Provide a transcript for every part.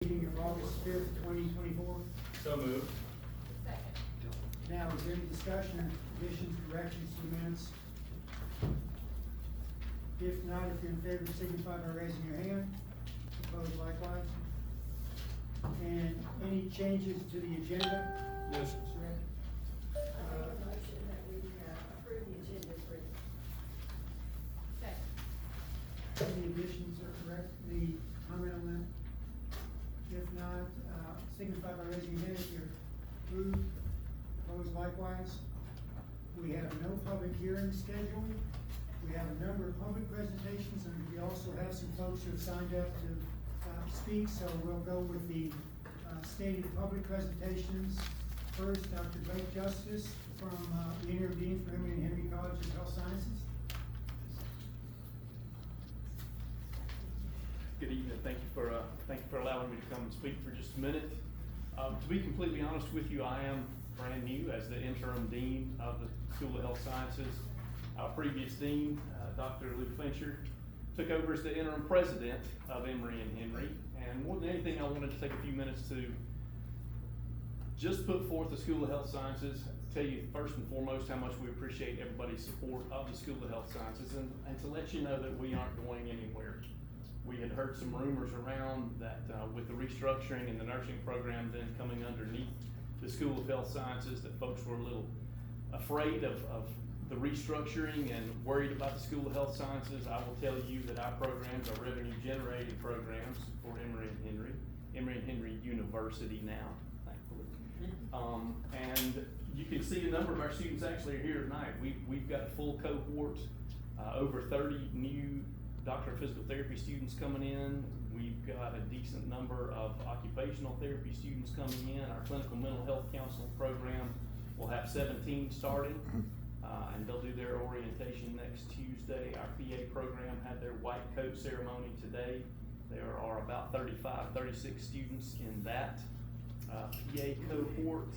Meeting of August 5th, 2024. So moved. Second. Now, is there any discussion or additions, corrections to the minutes? If not, if you're in favor, signify by raising your hand. Opposed likewise. And any changes to the agenda? Yes. Mr. Ed? I make a motion that we approve the agenda as written. Second. Any additions or any comment on that? If not, signify by raising your hand if you're approved. Opposed likewise. We have no public hearings scheduled. We have a number of public presentations, and we also have some folks who have signed up to speak, so we'll go with the stated public presentations. First, Dr. Blake Justice from the interim dean for Emory and Henry College of Health Sciences. Good evening. Thank you for allowing me to come and speak for just a minute. To be completely honest with you, I am brand new as the interim dean of the School of Health Sciences. Our previous dean, Dr. Lou Fincher, took over as the interim president of Emory and Henry. And more than anything, I wanted to take a few minutes to just put forth the School of Health Sciences, tell you first and foremost how much we appreciate everybody's support of the School of Health Sciences, and to let you know that we aren't going anywhere. We had heard some rumors around that with the restructuring and the nursing program then coming underneath the School of Health Sciences, that folks were a little afraid of the restructuring and worried about the School of Health Sciences. I will tell you that our programs are revenue generating programs for Emory and Henry University now, thankfully. And you can see a number of our students actually are here tonight. We've got a full cohort, over 30 new Doctor of Physical Therapy students coming in. We've got a decent number of occupational therapy students coming in. Our clinical mental health counseling program will have 17 starting, and they'll do their orientation next Tuesday. Our PA program had their white coat ceremony today. There are about 36 students in that PA cohort.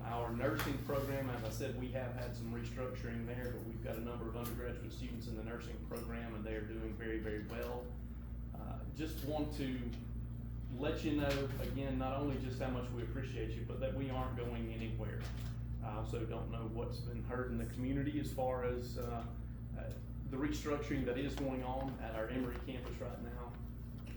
Our nursing program, as I said, we have had some restructuring there, but we've got a number of undergraduate students in the nursing program, and they are doing very, very well. Just want to let you know, again, not only just how much we appreciate you, but that we aren't going anywhere. I also don't know what's been heard in the community as far as the restructuring that is going on at our Emory campus right now.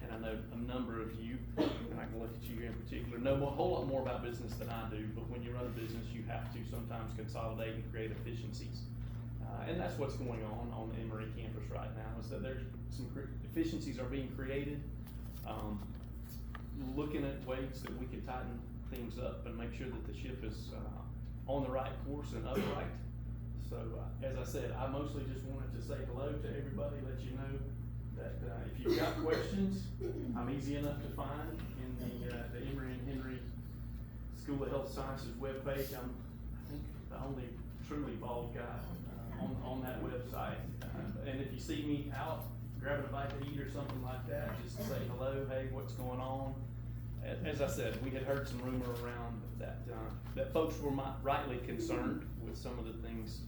And I know a number of you, and I can look at you in particular, know a whole lot more about business than I do, but when you run a business, you have to sometimes consolidate and create efficiencies. And that's what's going on the Emory campus right now, is that there's some efficiencies are being created, looking at ways that we can tighten things up and make sure that the ship is on the right course and upright. So as I said, I mostly just wanted to say hello to everybody, let you know that if you've got questions, I'm easy enough to find in the Emory and Henry School of Health Sciences webpage. I'm, I think, the only truly bald guy on that website. And if you see me out grabbing a bite to eat or something like that, just say hello, hey, what's going on? As I said, we had heard some rumor around that folks were rightly concerned with some of the things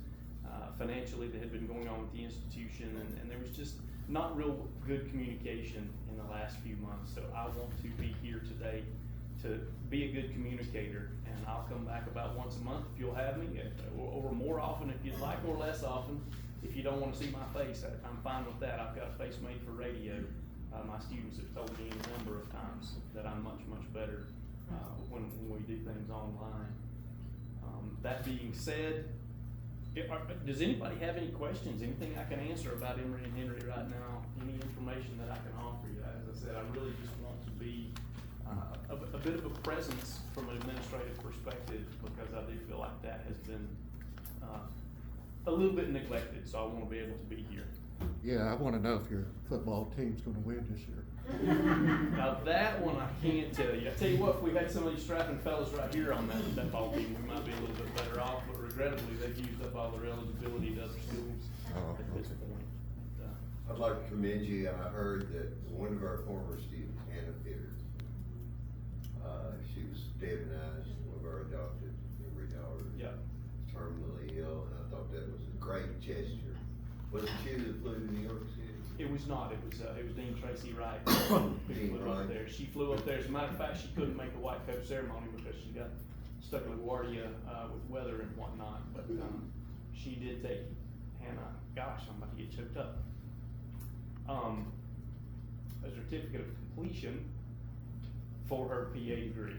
financially that had been going on with the institution, and there was just not real good communication in the last few months. So I want to be here today to be a good communicator, and I'll come back about once a month if you'll have me, or more often if you'd like, or less often if you don't want to see my face. I'm fine with that. I've got a face made for radio. My students have told me a number of times that I'm much, much better when we do things online. That being said, does anybody have any questions? Anything I can answer about Emory and Henry right now? Any information that I can offer you? As I said, I really just want to be a bit of a presence from an administrative perspective, because I do feel like that has been a little bit neglected, so I want to be able to be here. Yeah, I want to know if your football team's going to win this year. Now that one I can't tell you. I tell you what, if we had some of these strapping fellas right here on that ball team, we might be a little bit better off, but regrettably, they've used up all their eligibility to other schools at this point. I'd like to commend you. I heard that one of our former students, Hannah Pitter, she was stabilized, one of our adopted Emory daughters, Yeah. terminally ill, and I thought that was a great gesture. Was it you that flew to New York City? It was not, it was Dean Tracy Wright who Dean flew up Wright. there. She flew up there, as a matter of fact, she couldn't make the white coat ceremony because she got stuck in LaGuardia, with weather and whatnot, but, she did take Hannah, gosh, I'm about to get choked up. A certificate of completion for her PA degree.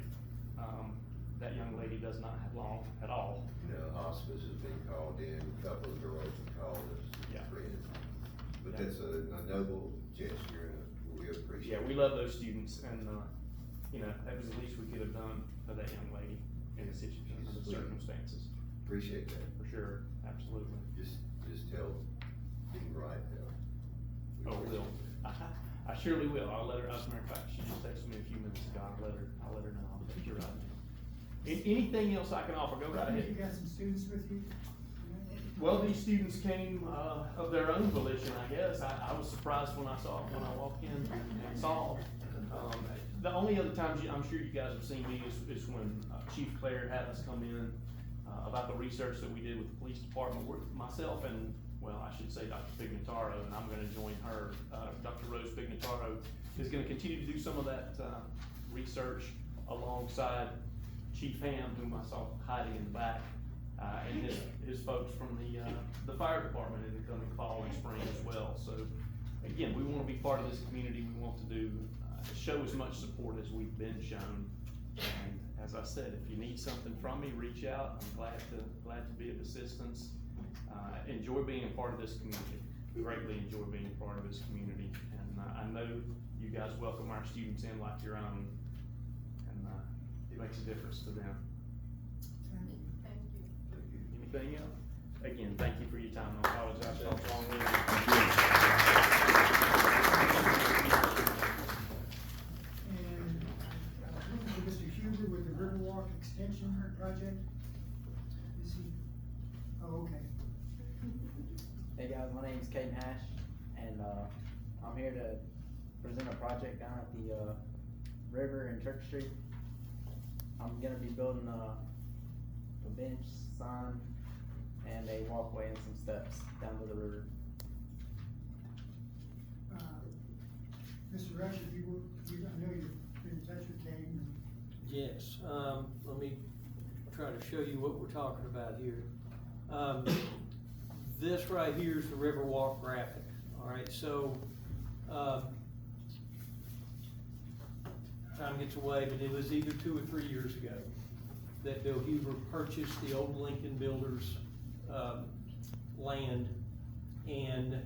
That young lady does not have long at all. You know, hospice has been called in, a couple of girls have called us, Yeah. friends. But Yeah. that's a noble gesture, and we appreciate Yeah, it. we love those students, and, you know, that was the least we could have done for that young lady in the situation, in the circumstances, Appreciate that. for sure, absolutely. Just tell Dean Wright that. we Oh, appreciate will. it. I surely will. I'll let her, as a matter of fact, she just texted me a few minutes ago. I'll let her know. I'll bet you're right. Anything else I can offer, go right You ahead. got some students with you? Well, these students came, of their own volition, I guess. I was surprised when I walked in and saw. The only other times I'm sure you guys have seen me is when Chief Claire had us come in, about the research that we did with the police department. Myself and, well, I should say Dr. Pignataro, and I'm gonna join her. Dr. Rose Pignataro is gonna continue to do some of that, research alongside Chief Ham, whom I saw hiding in the back, and his folks from the fire department in the coming fall and spring as well. So, again, we wanna be part of this community. We want to do, show as much support as we've been shown. And as I said, if you need something from me, reach out. I'm glad to be of assistance. Enjoy being a part of this community. Greatly enjoy being a part of this community. And I know you guys welcome our students in like your own, and it makes a difference to them. Thank you. Thank you. Anything else? Again, thank you for your time. I apologize for how long it And, Mr. Huber with the Riverwalk Extension project? Is he, oh, okay. Hey guys, my name is Caden Hash, and I'm here to present a project down at the river in Church Street. I'm gonna be building a bench, sign, and a walkway and some steps down to the river. Mr. Rush, if you I know you've been in touch with Caden. Yes, let me try to show you what we're talking about here. This right here is the Riverwalk graphic, all right, so, time gets away, but it was either 2 or 3 years ago that Bill Huber purchased the old Lincoln Builders, land, and,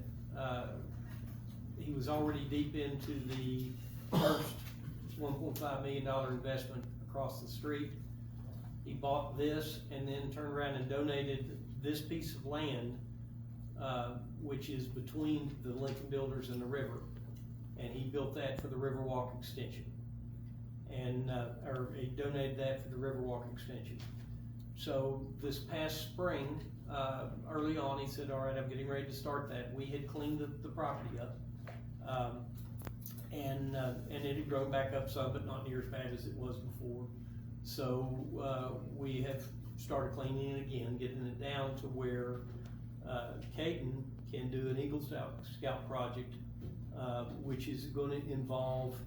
he was already deep into the first $1.5 million investment across the street. He bought this and then turned around and donated this piece of land, which is between the Lincoln Builders and the river. And he built that for the Riverwalk extension. And, or he donated that for the Riverwalk extension. So this past spring, early on, he said, all right, I'm getting ready to start that. We had cleaned the property up. And it had grown back up some, but not near as bad as it was before. So, we have started cleaning it again, getting it down to where, Caden can do an Eagle Scout project, which is gonna involve,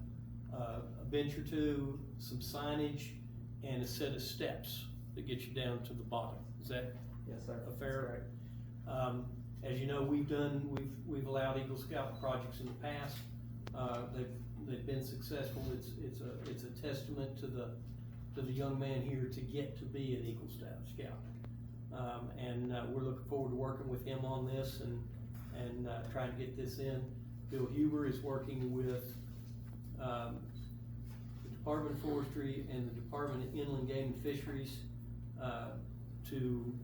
a bench or two, some signage, and a set of steps that get you down to the bottom. Is that Yes, sir. a fair? As you know, we've allowed Eagle Scout projects in the past. They've been successful. It's a testament to the young man here to get to be an Eagle Scout. And we're looking forward to working with him on this and trying to get this in. Bill Huber is working with the Department of Forestry and the Department of Inland Game and Fisheries to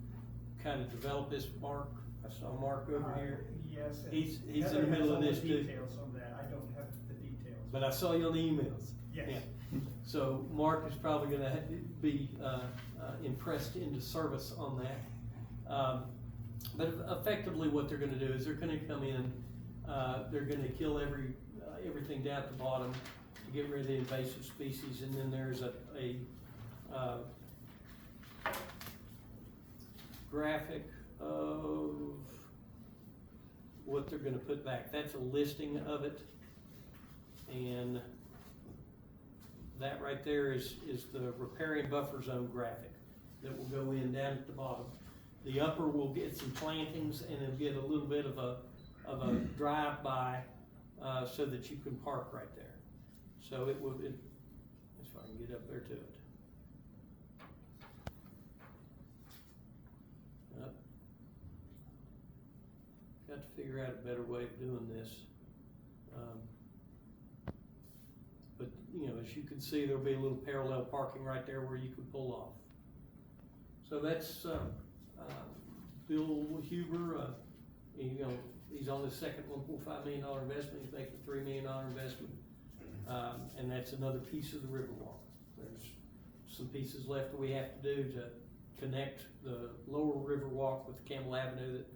kind of develop this. Mark, I saw Mark over here. Yes. He's in Heather the middle has of all the this too. Details on that, I don't have the details. But I saw you on the emails. Yes. Yeah. So Mark is probably gonna be impressed into service on that. But effectively what they're gonna do is they're gonna come in, they're gonna kill everything down at the bottom to get rid of the invasive species, and then there's a graphic of what they're gonna put back. That's a listing of it. And that right there is the riparian buffer zone graphic that will go in down at the bottom. The upper will get some plantings and it'll get a little bit of a drive-by, so that you can park right there. So it will, if I can get up there to it. Yep. Got to figure out a better way of doing this. But, you know, as you can see, there'll be a little parallel parking right there where you can pull off. So that's, Bill Huber, you know, he's on his second $1.5 million investment, he's making a $3 million investment. And that's another piece of the Riverwalk. There's some pieces left that we have to do to connect the lower Riverwalk with Campbell Avenue that,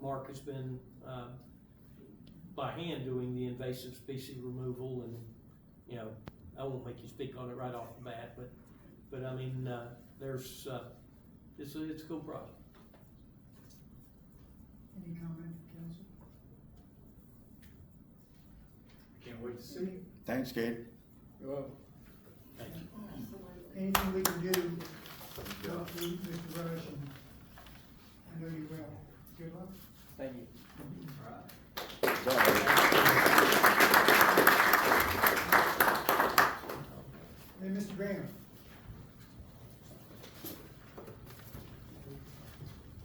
Mark has been, by hand doing the invasive species removal, and, you know, I won't make you speak on it right off the bat, but I mean, there's, it's a cool project. Any comment from council? Can't wait to see. Thanks, Gabe. You're welcome. Thank you. Anything we can do to help you, Mr. Rush, and I know you will. Good luck. Thank you. Then Mr. Graham.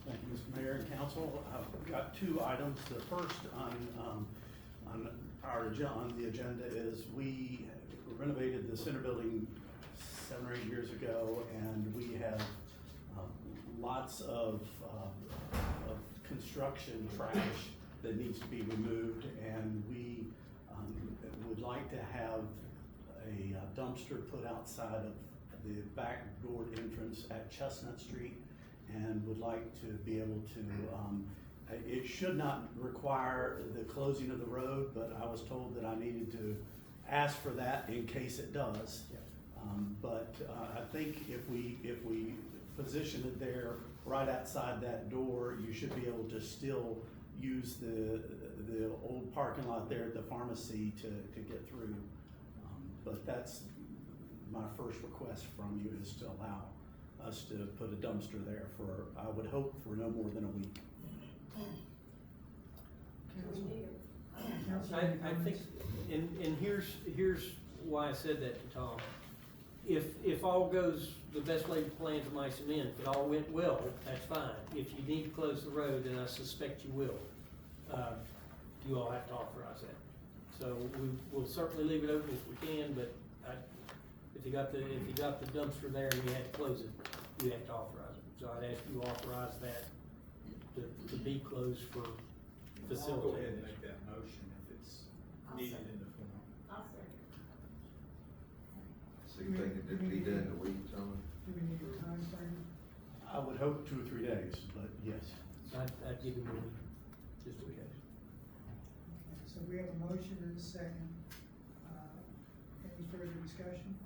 Thank you, Mr. Mayor and Council. I've got two items. The first on the agenda is we renovated the center building 7 or 8 years ago, and we have lots of construction trash that needs to be removed, and we would like to have a dumpster put outside of the back door entrance at Chestnut Street, and would like to be able to, it should not require the closing of the road, but I was told that I needed to ask for that in case it does. But I think if we position it there right outside that door, you should be able to still use the old parking lot there at the pharmacy to get through. But that's my first request from you, is to allow us to put a dumpster there for, I would hope, for no more than a week. I think, and here's why I said that to Tom. If all goes the best laid plans of mice and men, if it all went well, that's fine. If you need to close the road, and I suspect you will, you all have to authorize that. So we'll certainly leave it open if we can, but if you got the dumpster there and you had to close it, you have to authorize it. So I'd ask you to authorize that to be closed for facility. I'll go ahead and make that motion if it's needed in the form. I'll second. So you think it could be done in a week, Tom? Do we need a time frame? I would hope 2 or 3 days, but yes. I'd give him a week, just in case. Okay, so we have a motion and a second. Any further discussion?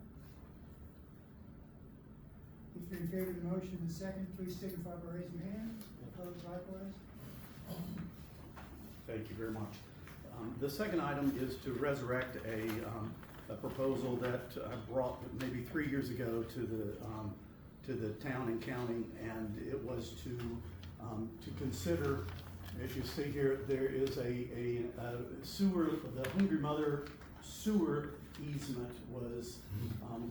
If you're in favor of the motion and the second, please signify by raising your hand. Opposed likewise? Thank you very much. The second item is to resurrect a proposal that I brought maybe 3 years ago to the town and county, and it was to consider, as you see here, there is a sewer, the Hungry Mother sewer easement was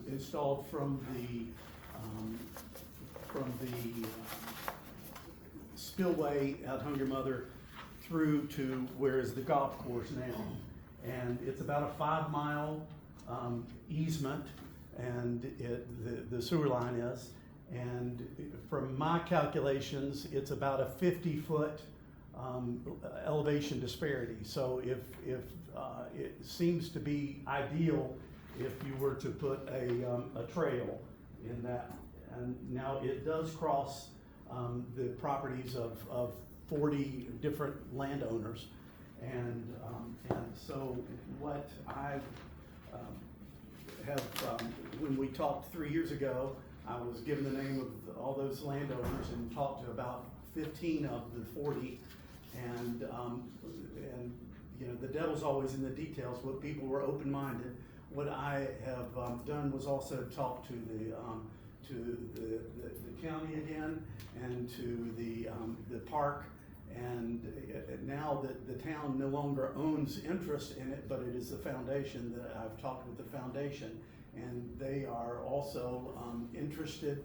installed from the spillway at Hungry Mother through to where is the golf course now. And it's about a 5-mile easement, and the sewer line is. And from my calculations, it's about a 50-foot elevation disparity. So if it seems to be ideal if you were to put a trail in that. And now it does cross the properties of 40 different landowners. And so what I have, when we talked 3 years ago, I was given the name of all those landowners and talked to about 15 of the 40. And, you know, the devil's always in the details, but people were open-minded. What I have, done was also talk to the county again, and to the park. And now that the town no longer owns interest in it, but it is the foundation, that I've talked with the foundation, and they are also interested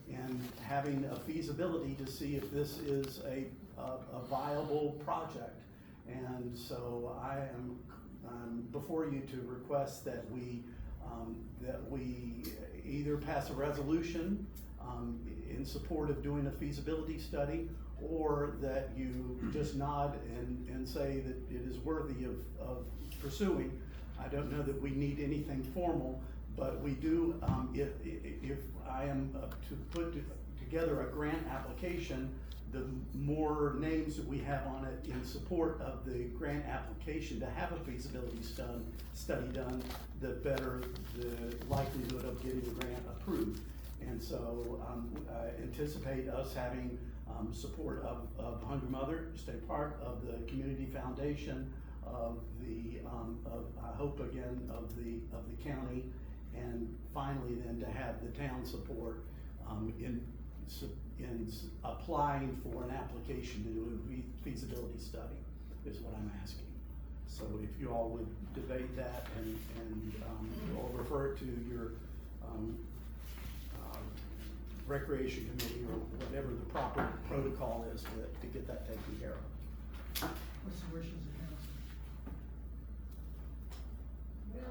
in having a feasibility to see if this is a viable project. And so I'm before you to request that we either pass a resolution in support of doing a feasibility study, or that you just nod and say that it is worthy of pursuing. I don't know that we need anything formal, but we do, if I am to put together a grant application, the more names that we have on it in support of the grant application to have a feasibility study done, the better the likelihood of getting the grant approved. And so I anticipate us having support of Hungry Mother State Park, of the Community Foundation, of I hope again of the county, and finally then to have the town support in applying for an application to do a feasibility study is what I'm asking. So if you all would debate that and I'll refer it to your recreation committee or whatever the proper protocol is to get that taken care of. What's the wishes of council? Well,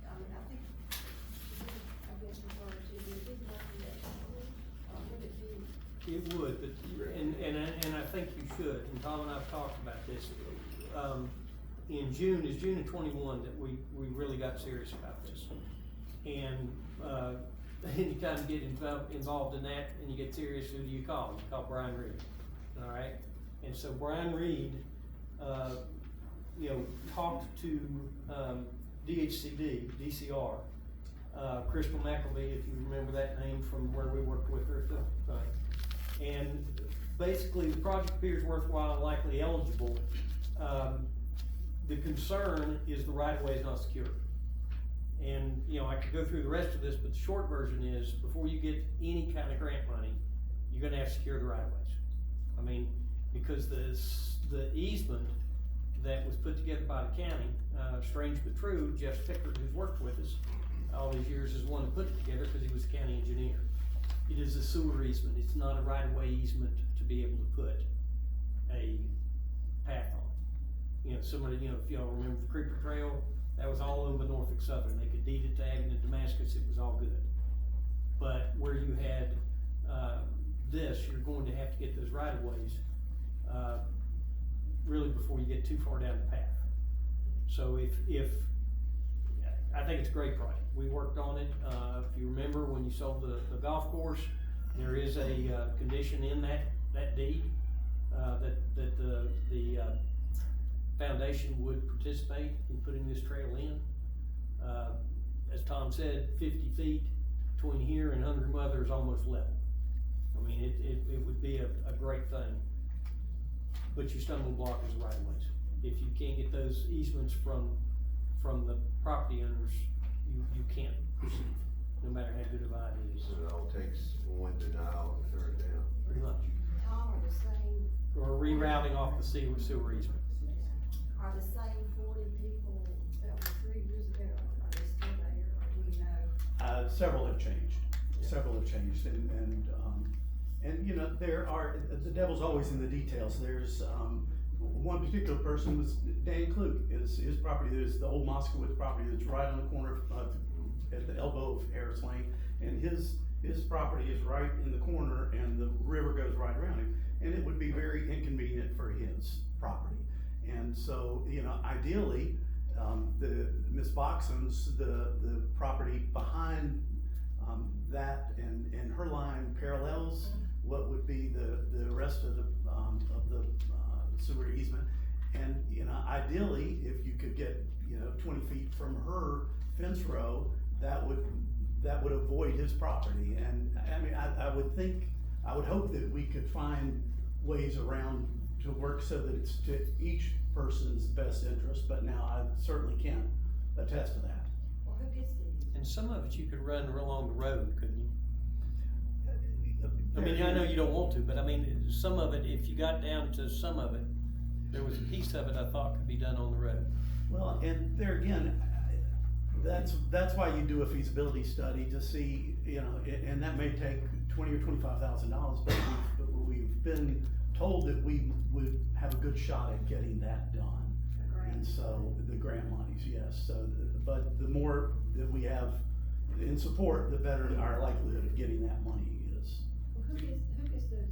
I mean, I think, I guess refer to the big recommendation, would it be? It would, but, and I think you should, and Tom and I've talked about this. In June of 21 that we really got serious about this. And, anytime you get involved in that and you get serious, who do you call? You call Brian Reed, all right? And so Brian Reed, talked to DHCD, DCR, Crystal McElvey, if you remember that name from where we worked with her. And basically the project appears worthwhile and likely eligible. The concern is the right-of-way is not secure. And, I could go through the rest of this, but the short version is, before you get any kind of grant money, you're gonna have to secure the right-of-ways. I mean, because the easement that was put together by the county, strange but true, Jeff Pickard, who's worked with us all these years, is the one that put it together because he was the county engineer. It is a sewer easement. It's not a right-of-way easement to be able to put a path on. Somebody, if y'all remember the Creeper Trail, that was all owned by Norfolk Southern. They could deed it to Aggie and Damascus, it was all good. But where you had this, you're going to have to get those right-of-ways really before you get too far down the path. So if I think it's a great project. We worked on it. If you remember when you sold the golf course, there is a condition in that deed that the foundation would participate in putting this trail in. As Tom said, 50 feet between here and Hungry Mother is almost level. I mean, it would be a great thing. But your stumbling block is the right of ways. If you can't get those easements from the property owners, you can't proceed, no matter how good of an idea it is. So it all takes one denial to turn it down. Pretty much. Tom, are the same, Or rerouting off the sewer easement. are the same 40 people that were 3 years ago, are they still there, or do you know? Several have changed. Several have changed, and there are, the devil's always in the details. There's one particular person was Dan Klug. His property is the old Moskowitz property that's right on the corner at the elbow of Harris Lane, and his property is right in the corner, and the river goes right around him, and it would be very inconvenient for his property. And so, ideally, the Ms. Boxon's, the property behind that and her line parallels what would be the rest of the sewer easement. And, ideally, if you could get, 20 feet from her fence row, that would avoid his property. And I mean, I would hope that we could find ways around to work so that it's to each person's best interest, but now I certainly can't attest to that. Well, who gets the, And some of it you could run along the road, couldn't you? I mean, I know you don't want to, but I mean, some of it, if you got down to some of it, there was a piece of it I thought could be done on the road. Well, and there again, that's why you do a feasibility study to see, you know, and that may take $20,000 or $25,000, but we've been told that we would have a good shot at getting that done. And so, the grant monies, yes, so, but the more that we have in support, the better our likelihood of getting that money is. well, who gets those,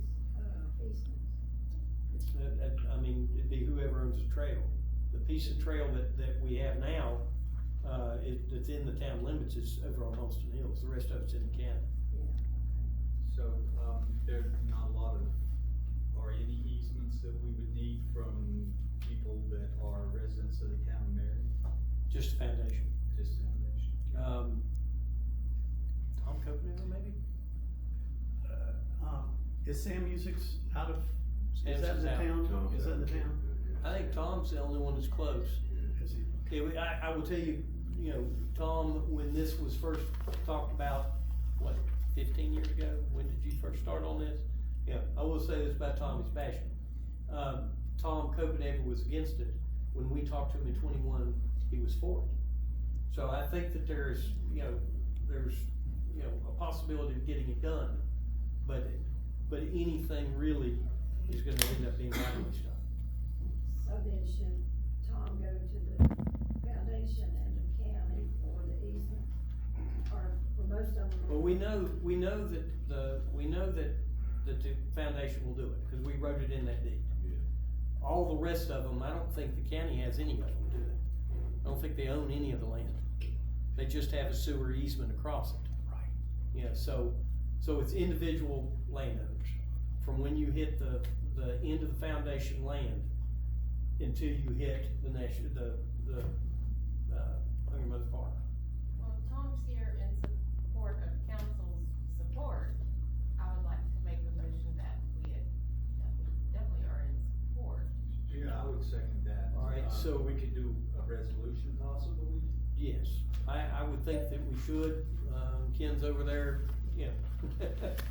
easements? I mean, it'd be whoever owns the trail. The piece of trail that we have now, that's in the town limits is over on Holston Hills, the rest of it's in the county. So, there's not a lot of, or any easements that we would need from people that are residents of the town of Marion? Just the foundation. Just foundation. Tom Copenhagen, maybe? Is Sam Music's out of, is Sam's that in the out. town? Is that in the town? I think Tom's the only one that's close. Is he? I will tell you, you know, Tom, when this was first talked about, what, 15 years ago? When did you first start on this? Yeah, I will say this about Tommy's passion. Tom Copenhagen was against it. When we talked to him in 21, he was for it. So I think that there's a possibility of getting it done, but anything really is gonna end up being right-of-way stuff. So then should Tom go to the foundation and the county for the easement, or for most of them? Well, we know that the foundation will do it, cause we wrote it in that deed. All the rest of them, I don't think the county has any of them, do they? I don't think they own any of the land. They just have a sewer easement across it. Right. Yeah, so it's individual landowners. From when you hit the end of the foundation land until you hit the Hungry Mother Park. Well, Tom's here in support of council's support. I would like to make a motion that we definitely are in support. Yeah, I would second that. All right, so- we could do a resolution possibly? Yes, I would think that we should. Ken's over there, yeah.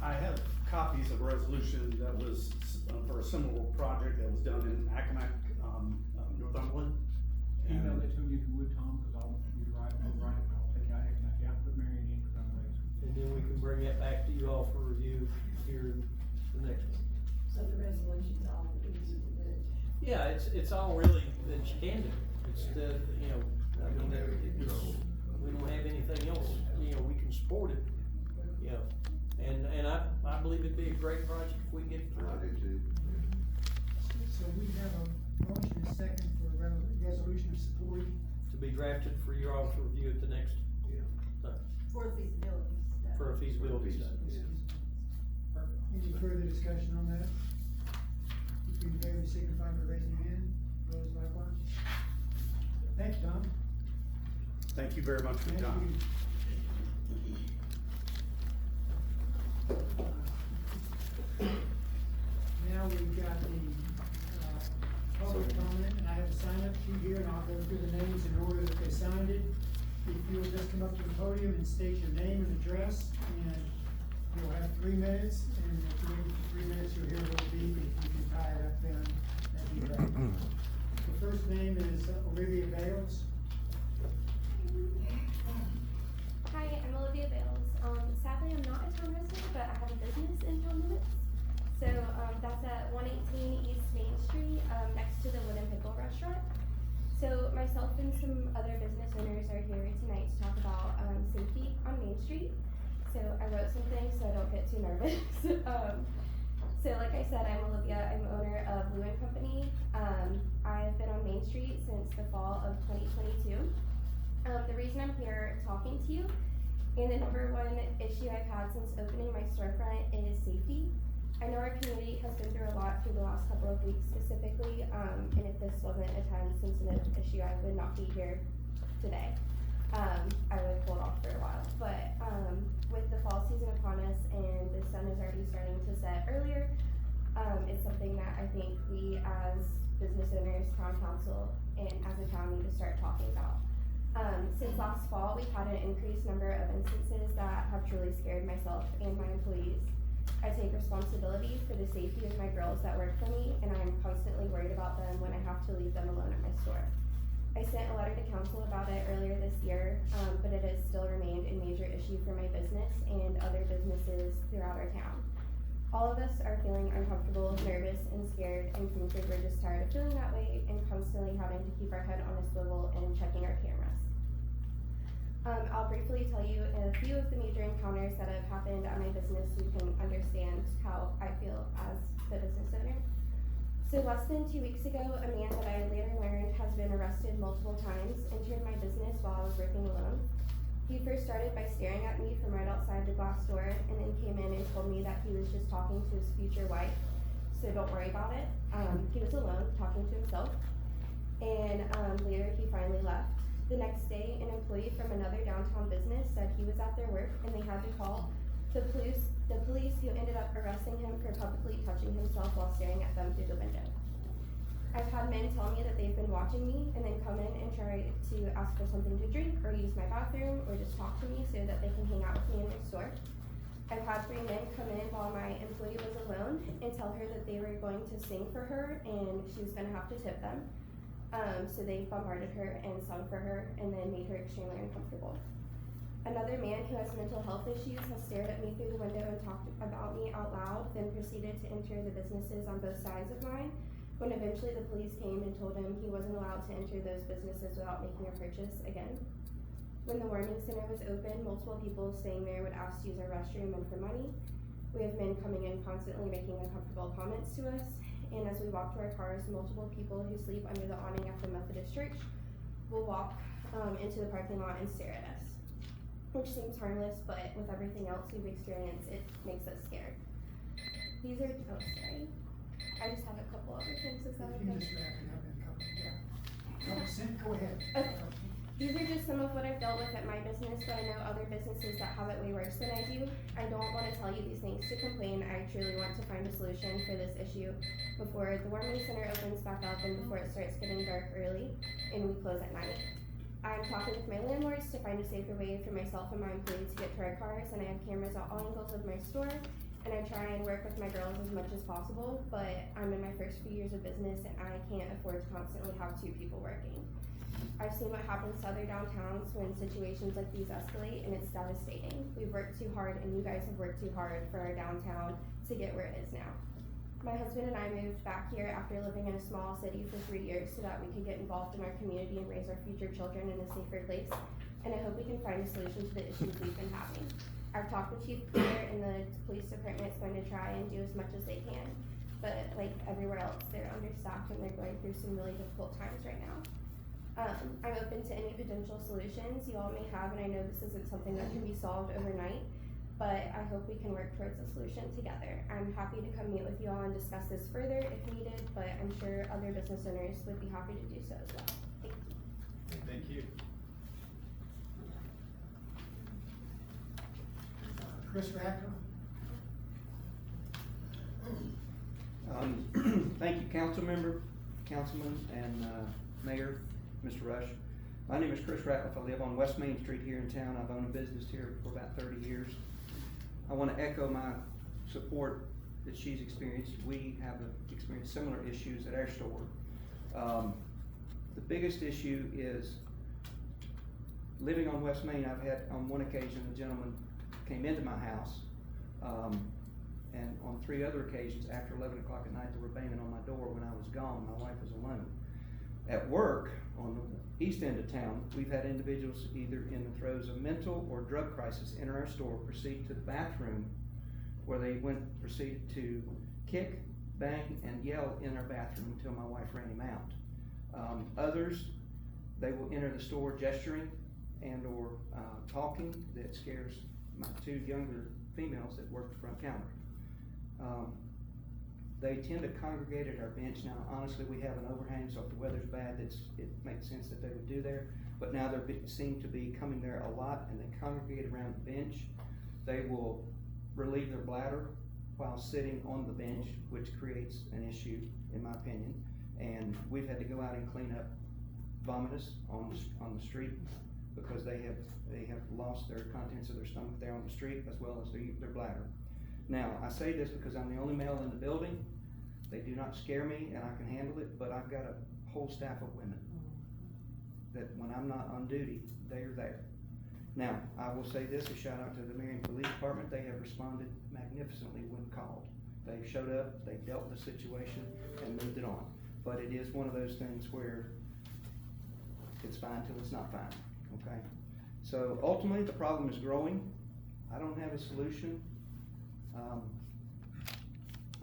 I have copies of a resolution that was for a similar project that was done in Accomack, Northumberland. Email it to me if you would, Tom, cause I'll rewrite it, I'll take out, put Marion in, cause I'm late. And then we can bring that back to you all for review here in the next one. So the resolution's all easy to do. Yeah, it's all really that you can do. It's the, you know, I mean, we don't have anything else, you know, we can support it, you know. And I believe it'd be a great project if we can get it through. I do too. So we have a motion and second for a resolution of support. To be drafted for your all to review at the next, For the feasibility study. for a feasibility study. Perfect. Any further discussion on that? If you in favor, signify by raising your hand. Opposed, likewise. Thank you, Tom. Thank you very much for your Thank time. you. Now we've got the, public comment, and I have a sign-up sheet here, and I'll go through the names in order that they signed it. If you'll just come up to the podium and state your name and address, and you'll have 3 minutes, and if you need 3 minutes, you'll hear a little beep, if you can tie it up then, that'd be great. The first name is Olivia Bales. Hi, I'm Olivia Bales. Sadly, I'm not a town resident, but I have a business in town limits. So, that's at 118 East Main Street, next to the Wooden Pickle Restaurant. So, myself and some other business owners are here tonight to talk about, safety on Main Street. So, I wrote some things so I don't get too nervous. So, like I said, I'm Olivia. I'm owner of Blue & Company. I've been on Main Street since the fall of 2022. The reason I'm here talking to you, and the number one issue I've had since opening my storefront is safety. I know our community has been through a lot through the last couple of weeks specifically, and if this wasn't a time-sensitive issue, I would not be here today. I would hold off for a while, but with the fall season upon us and the sun is already starting to set earlier, It's something that I think we as business owners, town council, and as a town need to start talking about. Since last fall, we've had an increased number of instances that have truly scared myself and my employees. I take responsibility for the safety of my girls that work for me, and I'm constantly worried about them when I have to leave them alone at my store. I sent a letter to council about it earlier this year, but it has still remained a major issue for my business and other businesses throughout our town. All of us are feeling uncomfortable, nervous, and scared, and think that we're just tired of feeling that way and constantly having to keep our head on a swivel and checking our cameras. I'll briefly tell you a few of the major encounters that have happened at my business so you can understand how I feel as the business owner. So less than 2 weeks ago, a man that I later learned has been arrested multiple times entered my business while I was working alone. He first started by staring at me from right outside the glass door, and then came in and told me that he was just talking to his future wife, so don't worry about it. He was alone, talking to himself, and later he finally left. The next day, an employee from another downtown business said he was at their work and they had to call the police who ended up arresting him for publicly touching himself while staring at them through the window. I've had men tell me that they've been watching me and then come in and try to ask for something to drink or use my bathroom or just talk to me so that they can hang out with me in their store. I've had 3 men come in while my employee was alone and tell her that they were going to sing for her and she was gonna have to tip them. So they bombarded her and sung for her and then made her extremely uncomfortable. Another man who has mental health issues has stared at me through the window and talked about me out loud, then proceeded to enter the businesses on both sides of mine, when eventually the police came and told him he wasn't allowed to enter those businesses without making a purchase again. When the warming center was open, multiple people staying there would ask to use our restroom and for money. We have men coming in constantly making uncomfortable comments to us. And as we walk to our cars, multiple people who sleep under the awning at the Methodist Church will walk into the parking lot and stare at us, which seems harmless, but with everything else we've experienced, it makes us scared. These are, oh, sorry. I just have a couple other things, is that You can okay? just wrap it up in a couple, yeah. Go ahead. Okay. These are just some of what I've dealt with at my business, but I know other businesses that have it way worse than I do. I don't want to tell you these things to complain. I truly want to find a solution for this issue before the warming center opens back up and before it starts getting dark early and we close at night. I'm talking with my landlords to find a safer way for myself and my employees to get to our cars, and I have cameras at all angles of my store, and I try and work with my girls as much as possible, but I'm in my first few years of business and I can't afford to constantly have 2 people working. I've seen what happens to other downtowns when situations like these escalate, and it's devastating. We've worked too hard, and you guys have worked too hard for our downtown to get where it is now. My husband and I moved back here after living in a small city for 3 years so that we could get involved in our community and raise our future children in a safer place, and I hope we can find a solution to the issues we've been having. I've talked with Chief Peter, and the police department is going to try and do as much as they can, but like everywhere else, they're understaffed and they're going through some really difficult times right now. I'm open to any potential solutions you all may have, and I know this isn't something that can be solved overnight, but I hope we can work towards a solution together. I'm happy to come meet with you all and discuss this further if needed, but I'm sure other business owners would be happy to do so as well. Thank you. Thank you. Chris Radcliffe? Thank you, councilman, and Mayor, Mr. Rush. My name is Chris Ratliff. I live on West Main Street here in town. I've owned a business here for about 30 years. I want to echo my support that she's experienced. We have experienced similar issues at our store. The biggest issue is living on West Main. I've had, on one occasion, a gentleman came into my house, and on 3 other occasions after 11 o'clock at night, they were banging on my door when I was gone. My wife was alone. At work, on the east end of town, we've had individuals either in the throes of mental or drug crisis enter our store, proceed to the bathroom, where they proceeded to kick, bang, and yell in our bathroom until my wife ran him out. Others, they will enter the store gesturing and or talking that scares my 2 younger females that work the front counter. They tend to congregate at our bench. Now, honestly, we have an overhang, so if the weather's bad, it makes sense that they would do there. But now they seem to be coming there a lot, and they congregate around the bench. They will relieve their bladder while sitting on the bench, which creates an issue, in my opinion. And we've had to go out and clean up vomitus on the street because they have lost their contents of their stomach there on the street as well as their bladder. Now, I say this because I'm the only male in the building. They do not scare me and I can handle it, but I've got a whole staff of women that when I'm not on duty, they are there. Now, I will say this, a shout out to the Marion Police Department. They have responded magnificently when called. They showed up, they dealt with the situation and moved it on. But it is one of those things where it's fine till it's not fine, okay? So ultimately, the problem is growing. I don't have a solution. I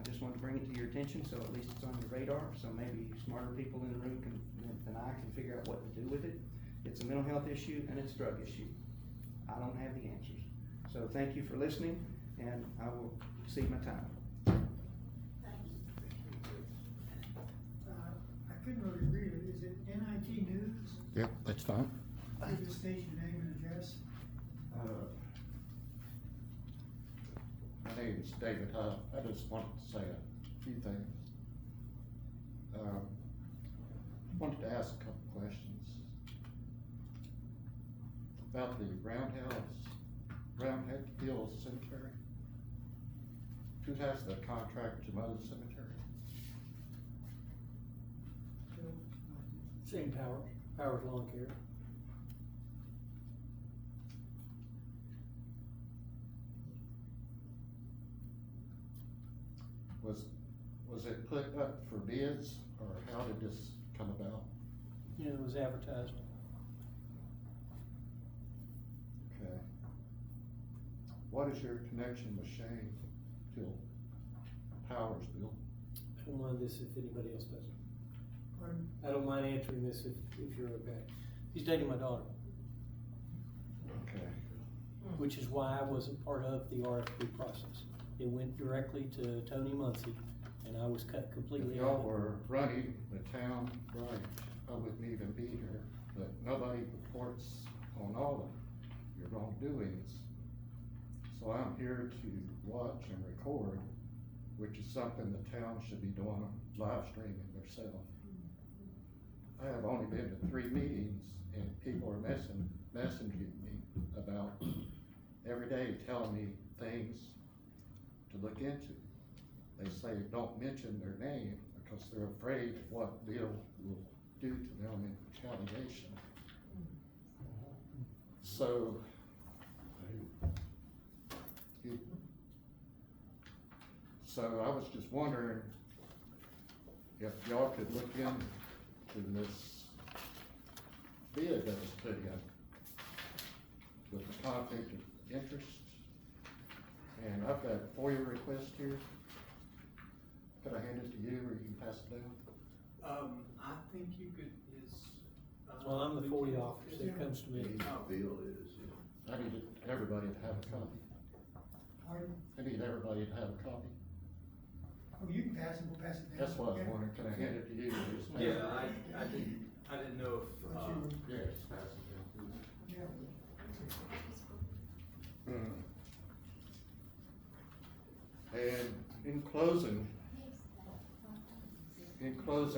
just wanted to bring it to your attention, so at least it's on your radar, so maybe smarter people in the room than I can figure out what to do with it. It's a mental health issue and it's a drug issue. I don't have the answers. So thank you for listening, and I will cede my time. I couldn't really read it. Is it NIT News? Yep, that's fine. Give the station name and address. My name is David Huff. I just wanted to say a few things. Wanted to ask a couple questions about the Roundhead Hill Cemetery. Who has the contract to mow the cemetery? Same Powers Lawn Care. Was it put up for bids, or how did this come about? Yeah, it was advertised. Okay. What is your connection with Shane till Powers, Bill? I don't mind this if anybody else does. Pardon? I don't mind answering this if you're okay. He's dating my daughter, Okay. which is why I wasn't part of the RFP process. It went directly to Tony Muncy, and I was cut completely If out. y'all were running the town right, I wouldn't even be here, but nobody reports on all of your wrongdoings. So I'm here to watch and record, which is something the town should be doing, live streaming themselves. I have only been to 3 meetings and people are messaging me about every day telling me things to look into. They say don't mention their name because they're afraid of what Bill will do to them in retaliation. So, I was just wondering if y'all could look into this bid that was put in with the conflict of interest. And I've got a FOIA request here. Could I hand it to you or you can pass it down? I think you could, Well, I'm the FOIA officer, it comes to me. Bill is, I need everybody to have a copy. Pardon? I need everybody to have a copy. Oh, you can pass it, we'll pass it down. That's what I was wondering, can I hand it to you or just pass it? yeah, I didn't know if, Yeah, just pass it down, please. Yeah. And in closing,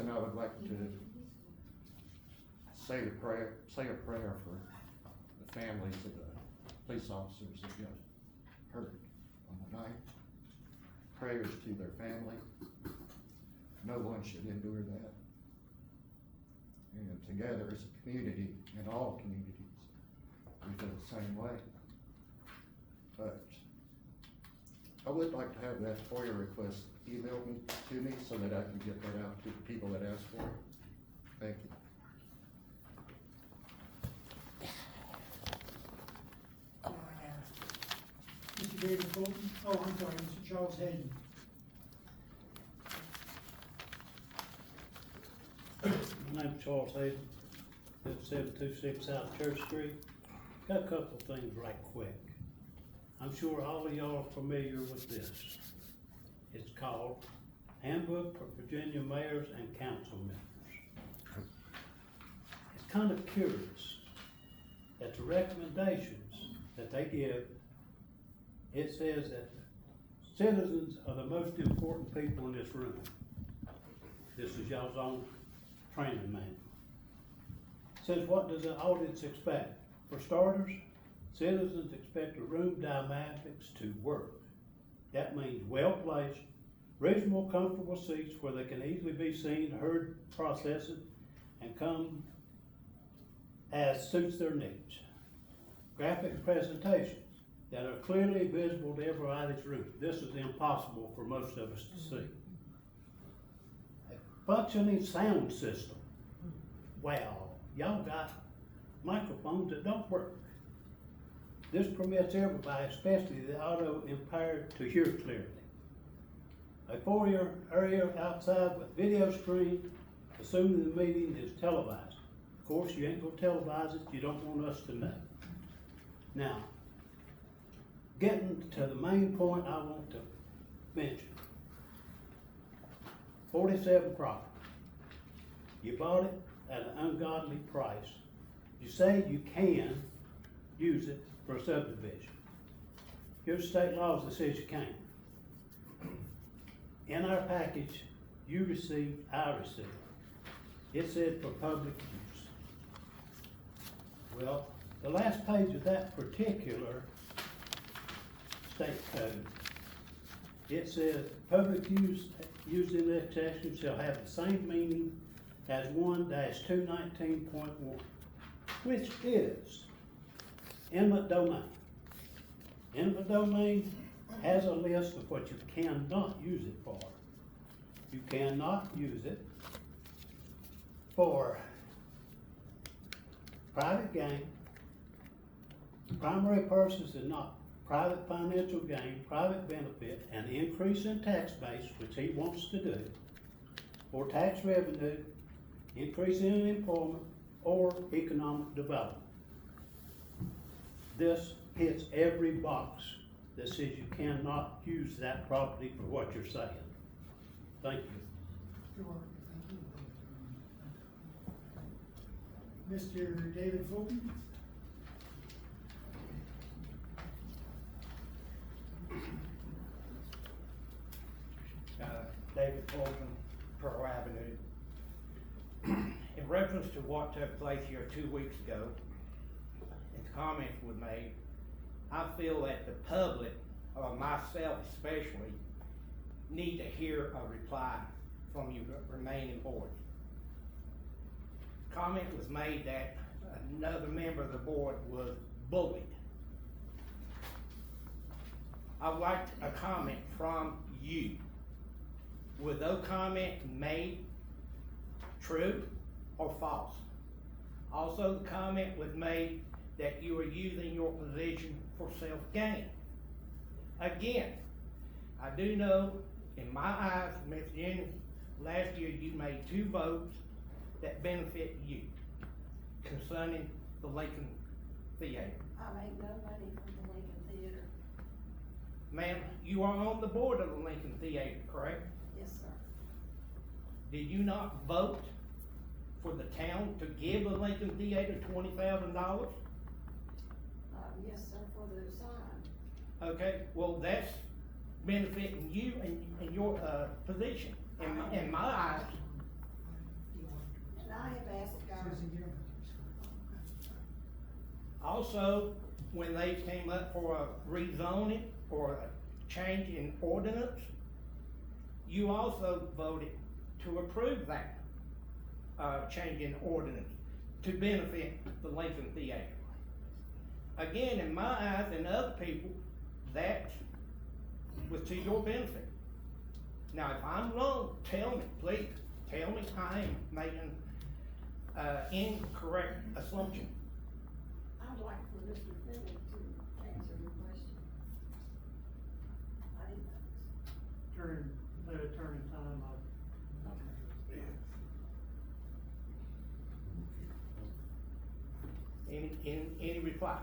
I would like to say a prayer for the families of the police officers that got hurt on the night. Prayers to their family. No one should endure that. And together as a community, in all communities, we feel the same way. But I would like to have that FOIA request emailed to me so that I can get that out to the people that asked for it. Thank you. Mr. David Fulton, oh, I'm sorry, Mr. Charles Hayden. My name's Charles Hayden, live 726 South Church Street. Got a couple of things right quick. I'm sure all of y'all are familiar with this. It's called Handbook for Virginia Mayors and Council Members. It's kind of curious that the recommendations that they give, it says that Citizens are the most important people in this room. This is y'all's own training manual. Says, what does the audience expect? For starters, citizens expect the room dynamics to work. That means well-placed, reasonable, comfortable seats where they can easily be seen, heard, processed, and come as suits their needs. Graphic presentations that are clearly visible to everybody's room. This is impossible for most of us to see. A functioning sound system. Wow, y'all got microphones that don't work. This permits everybody, especially the audio impaired, to hear clearly. A foyer area outside with video screen, assuming the meeting is televised. Of course, you ain't gonna televise it, you don't want us to know. Now, getting to the main point I want to mention. 47 property. You bought it at an ungodly price. You say you can use it for a subdivision. Here's state laws that says you can't. In our package, you received, I received. It said for public use. Well, the last page of that particular state code, it says public use in this section shall have the same meaning as 1-219.1, which is eminent domain. Eminent domain has a list of what you cannot use it for. You cannot use it for private gain, primary purposes and not private financial gain, private benefit, an increase in tax base, which he wants to do, or tax revenue, increase in employment, or economic development. This hits every box that says you cannot use that property for what you're saying. Thank you. You're welcome. Thank you. Mr. David Fulton? David Fulton, Pearl Avenue. In reference to what took place here 2 weeks ago, and comments were made, I feel that the public, or myself especially, need to hear a reply from you remaining board. Comment was made that another member of the board was bullied. I'd like a comment from you. Were those comments made true or false? Also, the comment was made that you were using your position for self-gain. Again, I do know, in my eyes, Ms. Jenny, last year you made 2 votes that benefit you concerning the Lincoln Theater. I make no money from the Lincoln Theater. Ma'am, you are on the board of the Lincoln Theater, correct? Yes, sir. Did you not vote for the town to give the Lincoln Theater $20,000? Yes, sir, for the sign. Okay, well, that's benefiting you and your, position, in my eyes. And I have asked God. Also, when they came up for a rezoning or a change in ordinance, you also voted to approve that, change in ordinance to benefit the Lincoln Theater. Again, in my eyes and other people, that was to your benefit. Now, if I'm wrong, tell me, please, tell me I am making, incorrect assumption. I'd like for Mr. Finley to answer your question. I didn't know. Let it turn in time. Any reply?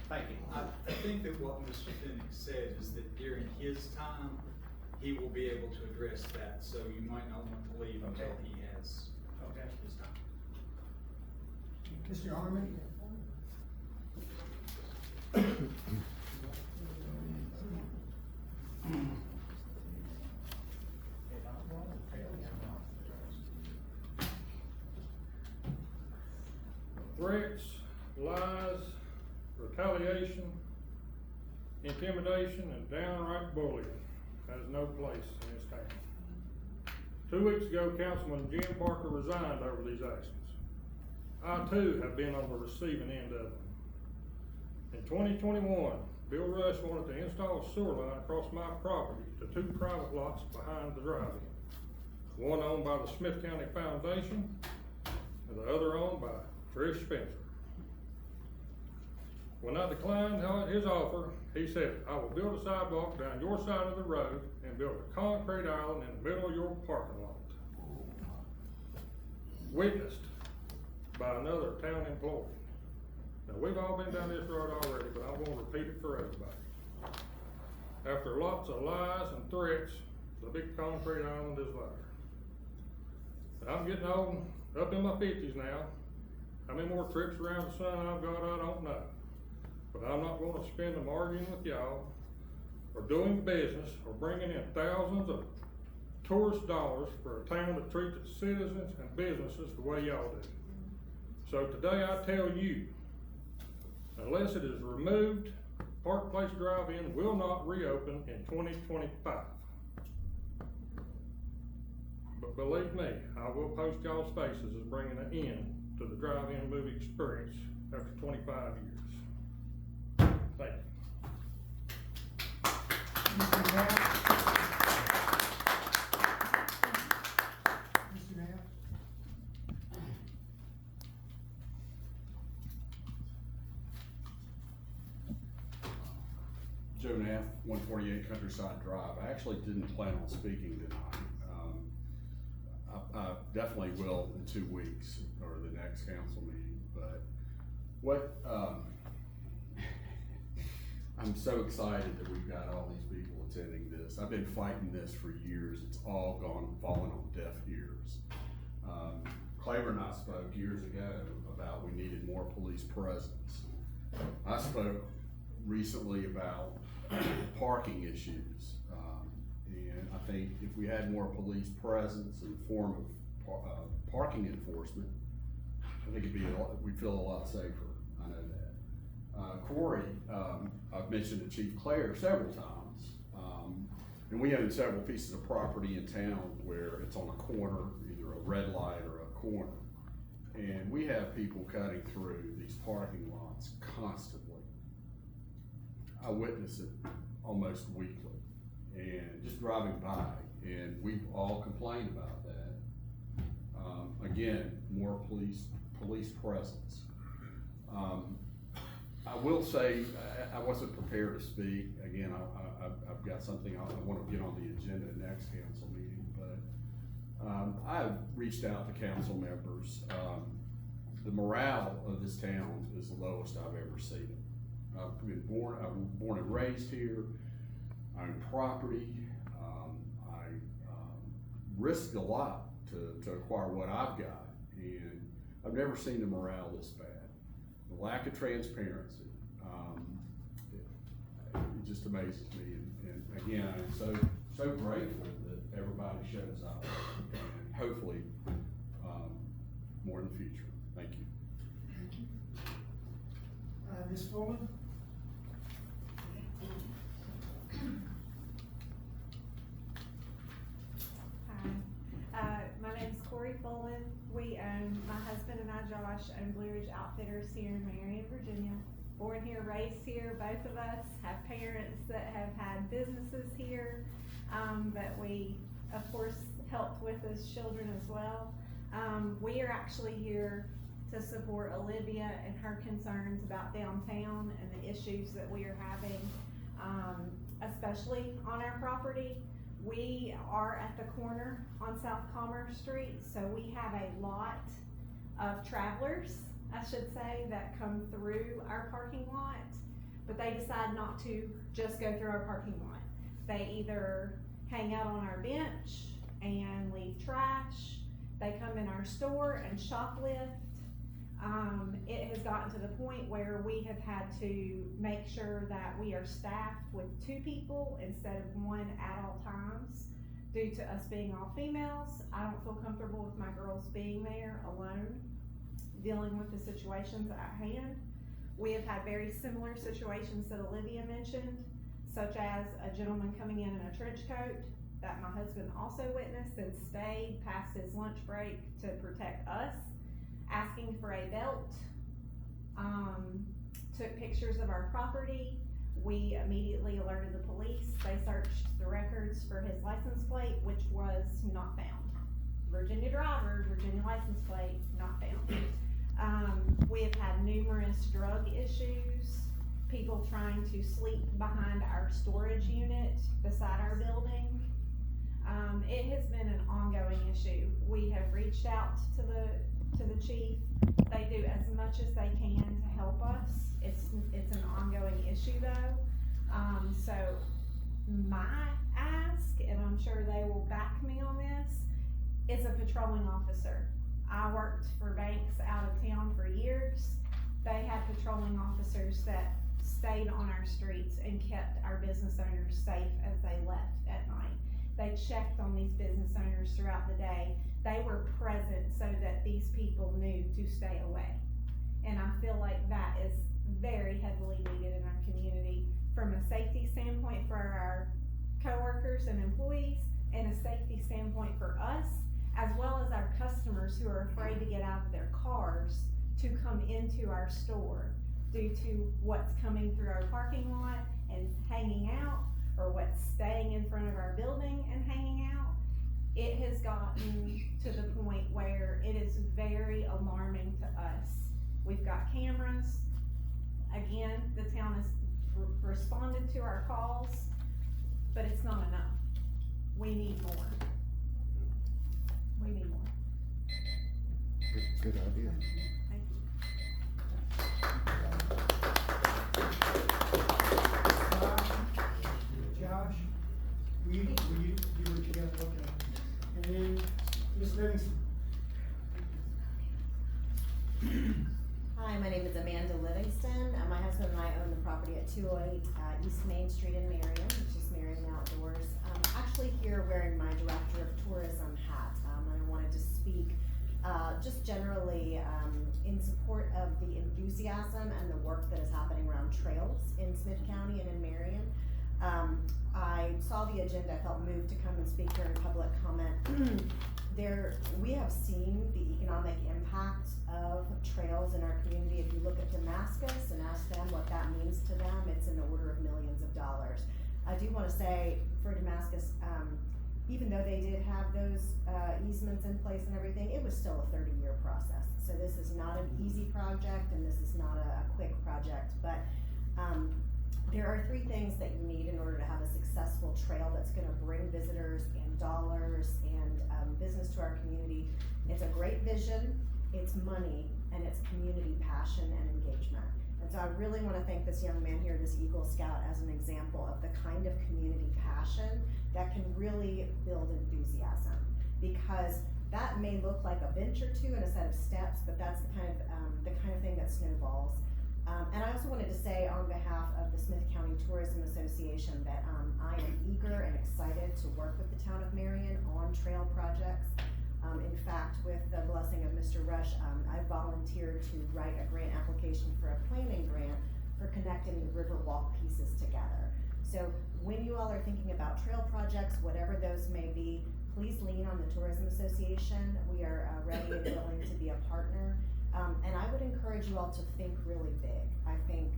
Thank you. I think that what Mr. Finnick said is that during his time, he will be able to address that, so you might not want to leave until he has his time. Mr. Harmon? retaliation, intimidation, and downright bullying has no place in this town. 2 weeks ago, Councilman Jim Parker resigned over these actions. I too have been on the receiving end of them. In 2021, Bill Rush wanted to install a sewer line across my property to 2 private lots behind the drive-in. One owned by the Smith County Foundation and the other owned by Trish Spencer. When I declined his offer, he said, "I will build a sidewalk down your side of the road and build a concrete island in the middle of your parking lot." Witnessed by another town employee. Now, we've all been down this road already, but I'm gonna repeat it for everybody. After lots of lies and threats, the big concrete island is there. Now, I'm getting old, up in my 50s now. How many more trips around the sun I've got, I don't know. But I'm not gonna spend them arguing with y'all, or doing business, or bringing in thousands of tourist dollars for a town that treats its citizens and businesses the way y'all do. So today I tell you, unless it is removed, Park Place Drive-In will not reopen in 2025. But believe me, I will post y'all's faces as bringing an end to the drive-in movie experience after 25 years. Thank you. Mr. Knapp? Mr. Knapp? Joe Naff, 148 Countryside Drive. I actually didn't plan on speaking tonight. I definitely will in 2 weeks or the next council meeting, but what, I'm so excited that we've got all these people attending this. I've been fighting this for years. It's all fallen on deaf ears. Claver and I spoke years ago about we needed more police presence. I spoke recently about parking issues. And I think if we had more police presence in the form of parking enforcement, I think we'd feel a lot safer. I know that. Corey, I've mentioned to Chief Clare several times. And we own several pieces of property in town where it's on a corner, either a red light or a corner. And we have people cutting through these parking lots constantly. I witness it almost weekly, and just driving by, and we've all complained about that. Again, more police presence. I will say, I wasn't prepared to speak. Again, I've got something I want to get on the agenda next council meeting, but I've reached out to council members. The morale of this town is the lowest I've ever seen it. I was born and raised here. I own property. I risked a lot to acquire what I've got, and I've never seen the morale this bad. The lack of transparency, it just amazes me. And again, I'm so grateful that everybody shows up, and hopefully more in the future. Thank you. Thank you. Ms. Fullman? Hi, my name's Corey Fullen. My husband and I, Josh, own Blue Ridge Outfitters here in Marion, Virginia. Born here, raised here. Both of us have parents that have had businesses here that we, of course, helped with as children as well. We are actually here to support Olivia and her concerns about downtown and the issues that we are having, especially on our property. We are at the corner on South Commerce Street, so we have a lot of travelers, I should say, that come through our parking lot, but they decide not to just go through our parking lot. They either hang out on our bench and leave trash, they come in our store and shoplift. It has gotten to the point where we have had to make sure that we are staffed with 2 people instead of 1 at all times. Due to us being all females, I don't feel comfortable with my girls being there alone, dealing with the situations at hand. We have had very similar situations that Olivia mentioned, such as a gentleman coming in a trench coat that my husband also witnessed and stayed past his lunch break to protect us, asking for a belt, took pictures of our property. We immediately alerted the police. They searched the records for his license plate, which was not found. Virginia driver, Virginia license plate, not found. We have had numerous drug issues, people trying to sleep behind our storage unit beside our building. It has been an ongoing issue. We have reached out to the chief. They do as much as they can to help us. It's an ongoing issue though. So my ask, and I'm sure they will back me on this, is a patrolling officer. I worked for banks out of town for years. They had patrolling officers that stayed on our streets and kept our business owners safe as they left at night. They checked on these business owners throughout the day. They were present so that these people knew to stay away. And I feel like that is very heavily needed in our community from a safety standpoint for our coworkers and employees, and a safety standpoint for us, as well as our customers who are afraid to get out of their cars to come into our store due to what's coming through our parking lot and hanging out, or what's staying in front of our building and hanging out. It has gotten to the point where it is very alarming to us. We've got cameras. Again, the town has responded to our calls, but it's not enough. We need more. We need more. Good idea. Thank you. Josh, you were together, okay. And then Ms. Livingston. Hi, my name is Amanda Livingston. My husband and I own the property at 208 East Main Street in Marion, which is Marion Outdoors. I'm actually here wearing my Director of Tourism hat, and I wanted to speak just generally in support of the enthusiasm and the work that is happening around trails in Smith County and in Marion. I saw the agenda, I felt moved to come and speak during public comment. We have seen the economic impact of trails in our community. If you look at Damascus and ask them what that means to them, it's in the order of millions of dollars. I do want to say for Damascus, even though they did have those easements in place and everything, it was still a 30-year process. So this is not an easy project, and this is not a quick project, but there are three things that you need in order to have a successful trail that's going to bring visitors and dollars and business to our community. It's a great vision, it's money, and it's community passion and engagement. And so I really want to thank this young man here, this Eagle Scout, as an example of the kind of community passion that can really build enthusiasm. Because that may look like a bench or two and a set of steps, but that's the kind of thing that snowballs. And I also wanted to say on behalf of the Smith County Tourism Association that I am eager and excited to work with the town of Marion on trail projects. In fact, with the blessing of Mr. Rush, I volunteered to write a grant application for a planning grant for connecting the Riverwalk pieces together. So when you all are thinking about trail projects, whatever those may be, please lean on the Tourism Association. We are ready and willing to be a partner. And I would encourage you all to think really big. I think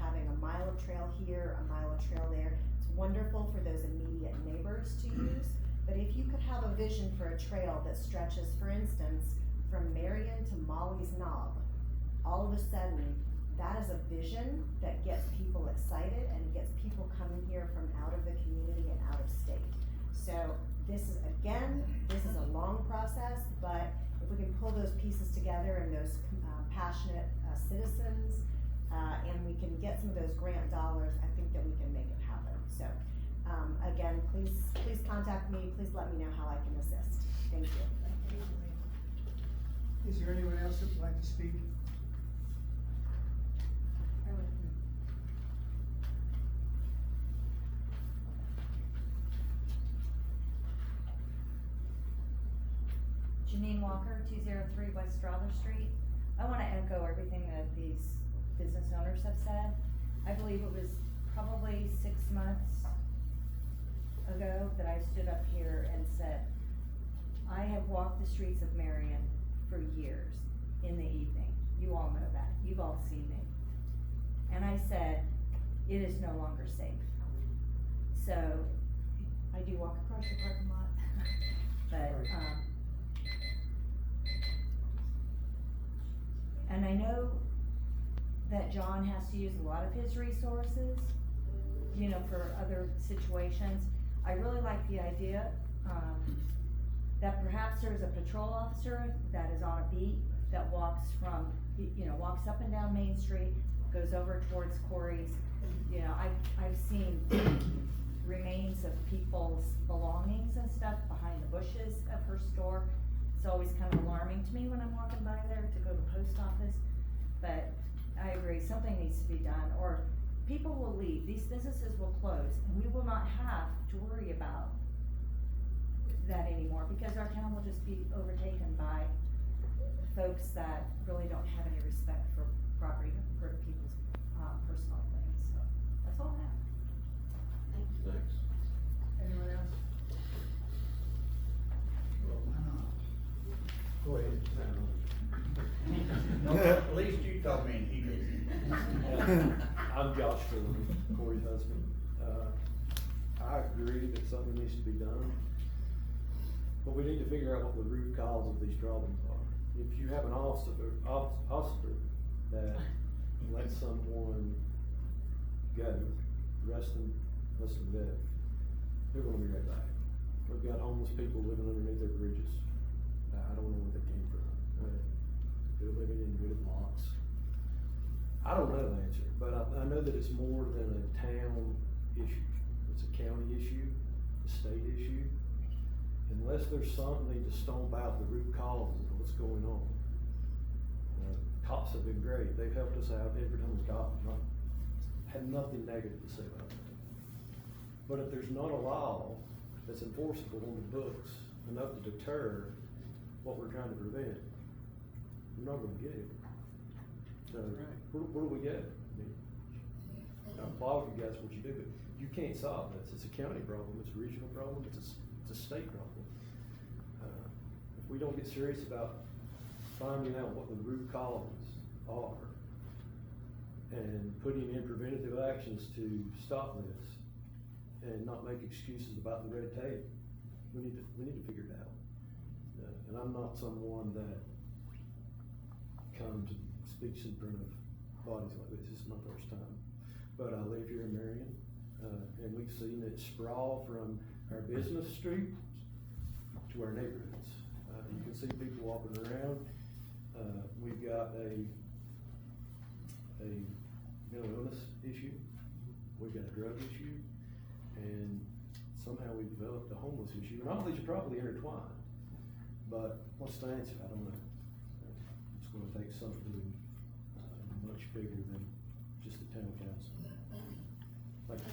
having a mile of trail here, a mile of trail there, it's wonderful for those immediate neighbors to use. But if you could have a vision for a trail that stretches, for instance, from Marion to Molly's Knob, all of a sudden, that is a vision that gets people excited and gets people coming here from out of the community and out of state. So this is a long process, but if we can pull those pieces together and those passionate citizens, and we can get some of those grant dollars, I think that we can make it happen. So again, please contact me. Please let me know how I can assist. Thank you. Is there anyone else that would like to speak? Janine Walker, 203 West Strother Street. I want to echo everything that these business owners have said. I believe it was probably 6 months ago that I stood up here and said, I have walked the streets of Marion for years in the evening. You all know that. You've all seen me. And I said, it is no longer safe. So, I do walk across the parking lot, but, and I know that John has to use a lot of his resources, you know, for other situations. I really like the idea, that perhaps there's a patrol officer that is on a beat that walks from, you know, walks up and down Main Street, goes over towards Corey's. You know, I've seen remains of people's belongings and stuff behind the bushes of her store. It's always kind of alarming to me when I'm walking by there to go to the post office. But I agree, something needs to be done, or people will leave, these businesses will close, and we will not have to worry about that anymore, because our town will just be overtaken by folks that really don't have any respect for property, for people's personal things. So that's all I have. Thank you. Thanks. Anyone else? Go ahead. At least you told me and he didn't. I'm Josh Fillman, Corey's husband. I agree that something needs to be done, but we need to figure out what the root cause of these problems are. If you have an officer that lets someone go, arrest them dead, they're gonna be right back. We've got homeless people living underneath their bridges. I don't know where they came from. They're living in good lots. I don't know the answer, but I know that it's more than a town issue. It's a county issue, a state issue. Unless there's something to stomp out the root causes of what's going on. Cops have been great. They've helped us out every time we've gotten. Had nothing negative to say about that. But if there's not a law that's enforceable on the books enough to deter what we're trying to prevent, we're not gonna get it. So, where do we get it? I mean, I applaud you guys for what you do, but you can't solve this. It's a county problem, it's a regional problem, it's a state problem. If we don't get serious about finding out what the root causes are and putting in preventative actions to stop this and not make excuses about the red tape, we need to figure it out. And I'm not someone that comes and speaks in front of bodies like this. This is my first time. But I live here in Marion, and we've seen it sprawl from our business streets to our neighborhoods. You can see people walking around. We've got a mental illness issue. We've got a drug issue, and somehow we've developed a homeless issue. And all these are probably intertwined. But what's the answer? I don't know. It's going to take something much bigger than just the town council. Thank you.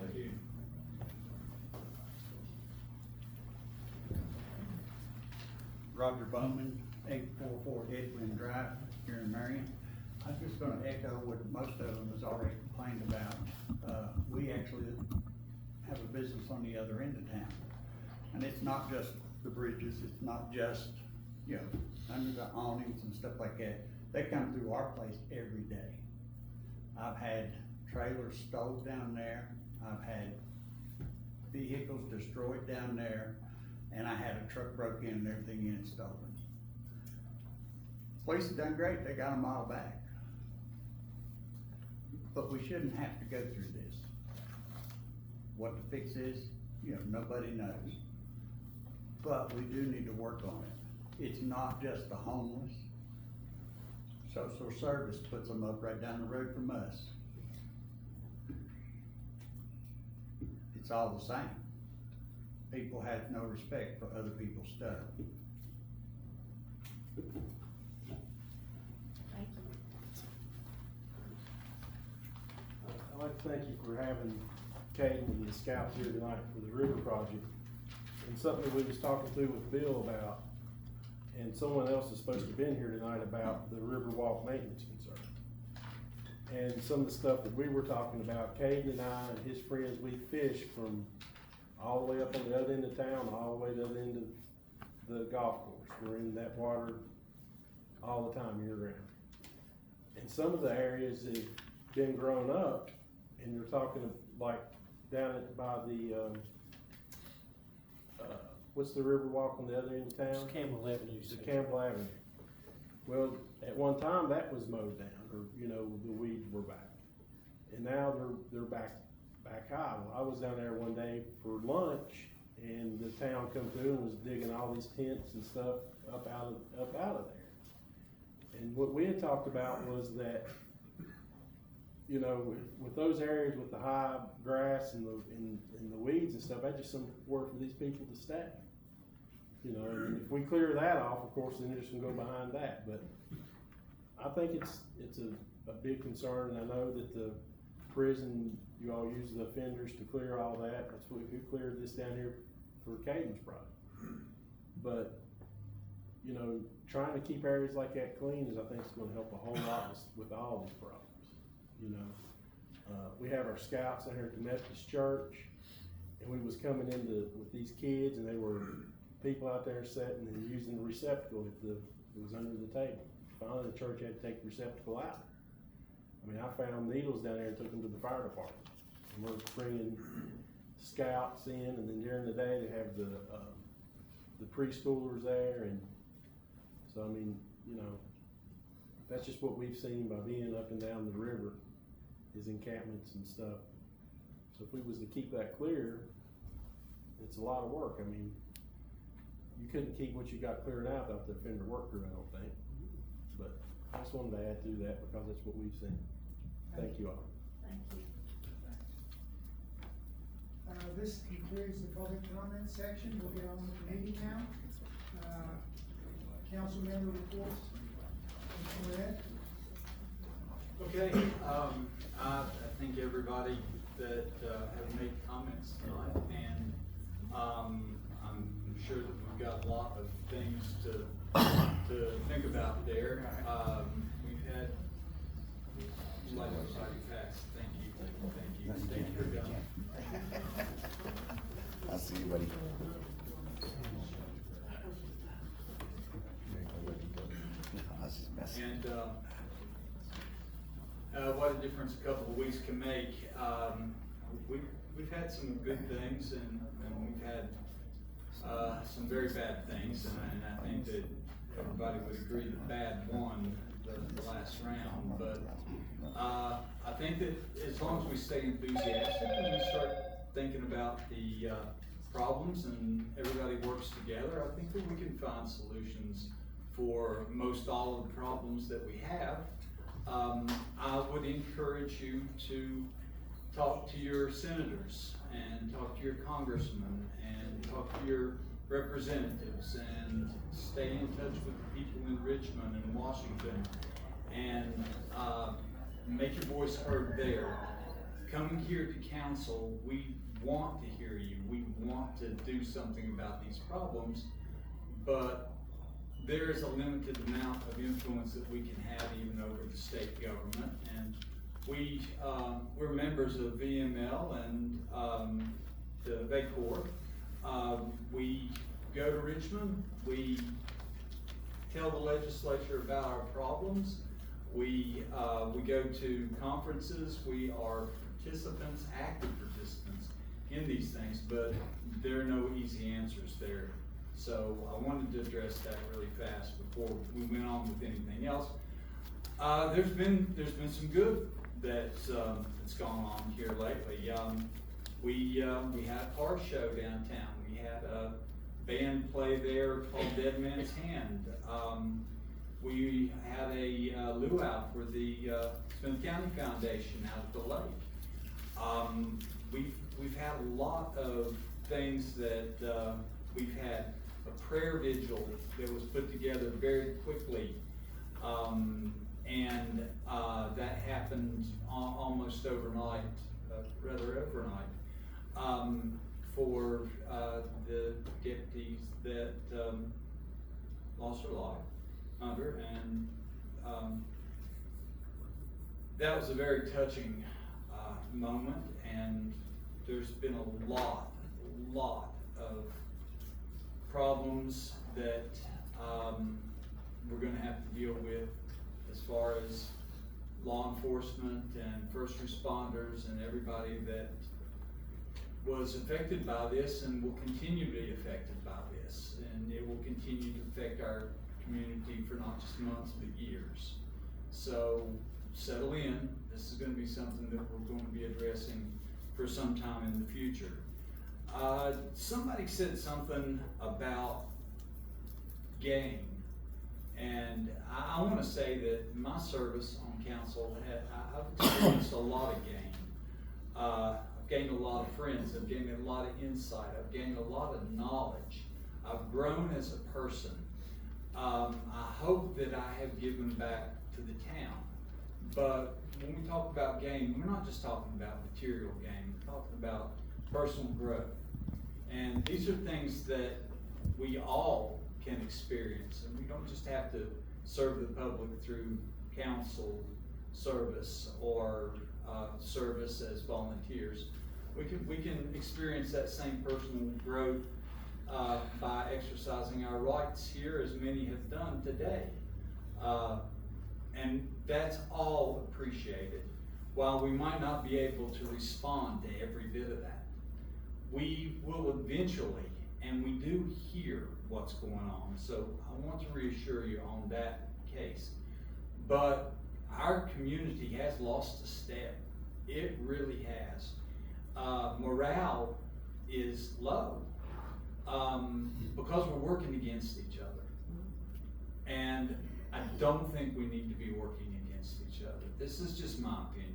Thank you. Roger Bowman, 844 Edwin Drive here in Marion. I'm just gonna echo what most of them has already complained about. We actually have a business on the other end of town. And it's not just the bridges, it's not just, you know, under the awnings and stuff like that. They come through our place every day. I've had trailers stole down there. I've had vehicles destroyed down there. And I had a truck broke in and everything in it stolen. Police have done great, they got them all back. But we shouldn't have to go through this. What the fix is, you know, nobody knows. But we do need to work on it. It's not just the homeless. Social service puts them up right down the road from us. It's all the same. People have no respect for other people's stuff. Thank you. I'd like to thank you for having Kate and the scouts here tonight for the river project. And something that we was talking through with Bill about, and someone else is supposed to have been here tonight about the Riverwalk maintenance concern. And some of the stuff that we were talking about, Caden and I and his friends, we fish from all the way up on the other end of town, all the way to the other end of the golf course. We're in that water all the time, year round. And some of the areas that have been grown up, and you're talking like down by the, what's the Riverwalk on the other end of town? It's Campbell Avenue. The Campbell Avenue. Well, at one time that was mowed down, or, you know, the weeds were back. And now they're back high. Well, I was down there one day for lunch, and the town come through and was digging all these tents and stuff up out of there. And what we had talked about was that, you know, with those areas with the high grass and the weeds and stuff, that's just somewhere for these people to stay. You know, and if we clear that off, of course, then they're just gonna go behind that. But I think it's a big concern, and I know that the prison, you all use the offenders to clear all that. That's who cleared this down here for Caden's project. But, you know, trying to keep areas like that clean is, I think, is gonna help a whole lot with all these problems, you know. We have our scouts out here at the Methodist Church, and we was coming with these kids, and they were people out there sitting and using the receptacle it was under the table. Finally, the church had to take the receptacle out. I mean, I found needles down there and took them to the fire department. And we're bringing scouts in, and then during the day they have the preschoolers there, and so I mean, you know, that's just what we've seen by being up and down the river, is encampments and stuff. So if we was to keep that clear, it's a lot of work. I mean, you couldn't keep what you got cleared out without the offender work crew, I don't think. But I just wanted to add to that because that's what we've seen. Thank you all. Thank you. This concludes the public comment section. We'll get on with the meeting now. Council member reports. Go ahead. Okay, I thank everybody that have made comments tonight, and I'm sure that we've got a lot of things to think about there. We've had light society pass. Thank you for coming. I'll see you, buddy. And what a difference a couple of weeks can make. We've had some good things, and we've had some very bad things, and I think that everybody would agree that bad won the last round. But I think that as long as we stay enthusiastic and we start thinking about the problems and everybody works together, I think that we can find solutions for most all of the problems that we have. I would encourage you to talk to your senators and talk to your congressmen and talk to your representatives and stay in touch with the people in Richmond and Washington and make your voice heard there. Coming here to council, we want to hear you. We want to do something about these problems, but there is a limited amount of influence that we can have even over the state government, and we're members of VML and the VACOR. We go to Richmond, we tell the legislature about our problems, we go to conferences, we are participants, active participants in these things, but there are no easy answers there. So I wanted to address that really fast before we went on with anything else. There's been some good that's gone on here lately. We had a car show downtown. We had a band play there called Dead Man's Hand. We had a luau for the Smith County Foundation out at the lake. We've had a lot of things that we've had a prayer vigil that was put together very quickly, and that happened almost overnight, rather overnight, for the deputies that lost their life under, and that was a very touching, moment, and there's been a lot of problems that, we're gonna have to deal with as far as law enforcement and first responders and everybody that was affected by this and will continue to be affected by this. And it will continue to affect our community for not just months, but years. So settle in. This is gonna be something that we're going to be addressing for some time in the future. Somebody said something about game. And I wanna say that my service on council, I've experienced a lot of game. I've gained a lot of friends, I've gained a lot of insight, I've gained a lot of knowledge. I've grown as a person. I hope that I have given back to the town. But when we talk about gain, we're not just talking about material gain, we're talking about personal growth. And these are things that we all can experience, and we don't just have to serve the public through council service or service as volunteers. We can experience that same personal growth by exercising our rights here, as many have done today. And that's all appreciated. While we might not be able to respond to every bit of that, we will eventually, and we do hear what's going on. So I want to reassure you on that case. But our community has lost a step. It really has. Morale is low because we're working against each other. And I don't think we need to be working against each other. This is just my opinion.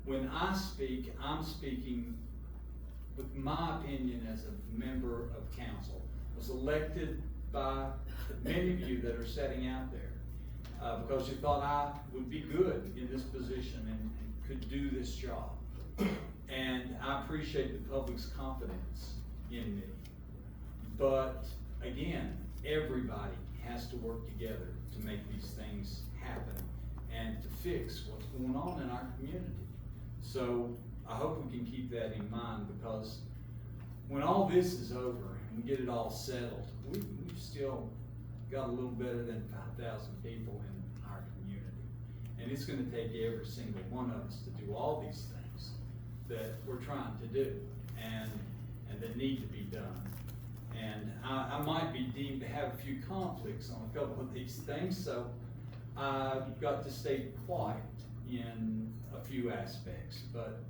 When I speak, I'm speaking with my opinion as a member of council. I was elected by many of you that are sitting out there because you thought I would be good in this position and could do this job. And I appreciate the public's confidence in me. But again, everybody has to work together to make these things happen and to fix what's going on in our community. So I hope we can keep that in mind, because when all this is over and we get it all settled, we've still got a little better than 5,000 people in our community. And it's gonna take every single one of us to do all these things that we're trying to do and that need to be done. And I might be deemed to have a few conflicts on a couple of these things, so I've got to stay quiet in a few aspects. But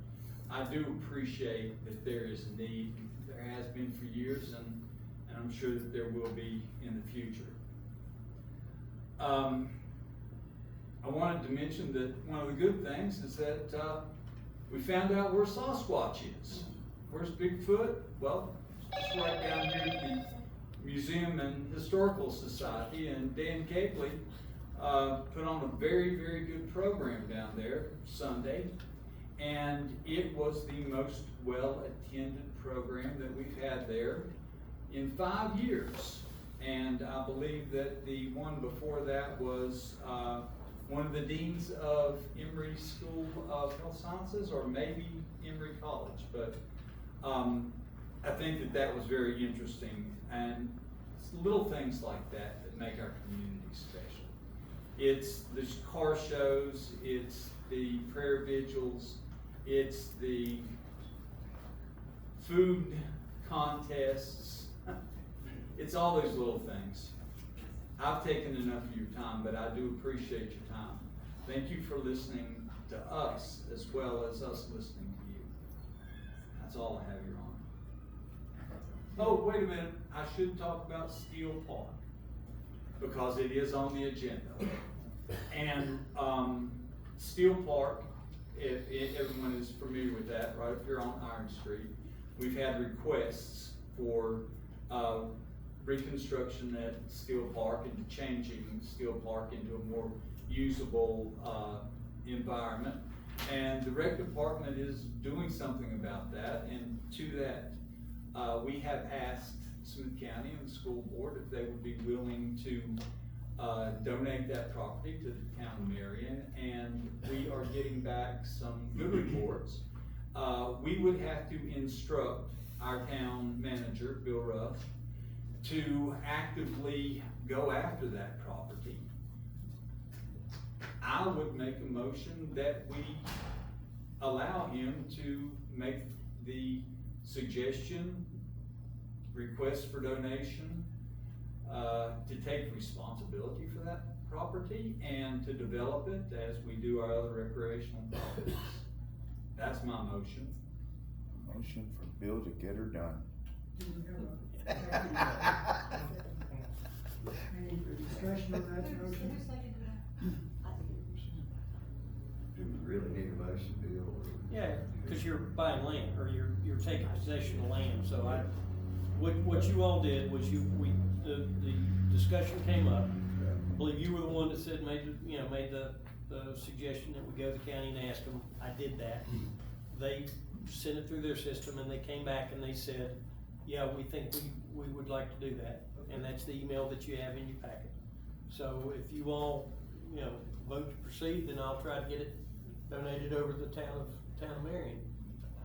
I do appreciate that there is a need. There has been for years, and I'm sure that there will be in the future. I wanted to mention that one of the good things is that we found out where Sasquatch is. Where's Bigfoot? Well, it's right down here at the Museum and Historical Society, and Dan Capley put on a very, very good program down there Sunday, and it was the most well-attended program that we've had there in 5 years. And I believe that the one before that was one of the deans of Emory School of Health Sciences, or maybe Emory College, but I think that that was very interesting, and it's little things like that that make our community special. It's the car shows, it's the prayer vigils, it's the food contests, it's all those little things. I've taken enough of your time, but I do appreciate your time. Thank you for listening to us as well as us listening to you. That's all I have, Your Honor. Oh, wait a minute. I should talk about Steel Park, because it is on the agenda. And Steel Park, if everyone is familiar with that, right up here on Iron Street, we've had requests for reconstruction at Steel Park and changing Steel Park into a more usable environment. And the rec department is doing something about that, and to that, we have asked Smith County and the school board if they would be willing to donate that property to the town of Marion, and we are getting back some good reports. We would have to instruct our town manager, Bill Ruff, to actively go after that property. I would make a motion that we allow him to make the suggestion, request for donation, to take responsibility for that property and to develop it as we do our other recreational properties. That's my motion. Motion for Bill to get her done. Do we have a any discussion on that motion? Do we really need a motion, Bill? Yeah, cause you're buying land, or you're taking possession of land, so what you all did was the discussion came up. I believe you were the one that said, made the suggestion that we go to the county and ask them. I did that. They sent it through their system and they came back and they said, yeah, we think we would like to do that. And that's the email that you have in your packet. So if you all, vote to proceed, then I'll try to get it donated over to the town of Marion.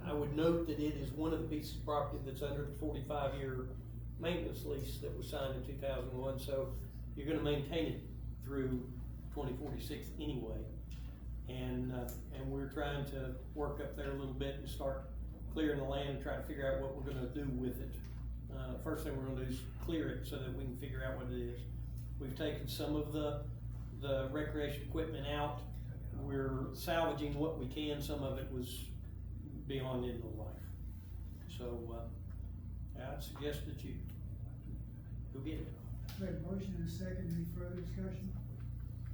I would note that it is one of the pieces of property that's under the 45-year maintenance lease that was signed in 2001, so you're gonna maintain it through 2046 anyway. And we're trying to work up there a little bit and start clearing the land and try to figure out what we're gonna do with it. First thing we're gonna do is clear it so that we can figure out what it is. We've taken some of the recreation equipment out. We're salvaging what we can. Some of it was beyond end of life. So, I'd suggest that you go get it. We have a motion and a second. Any further discussion?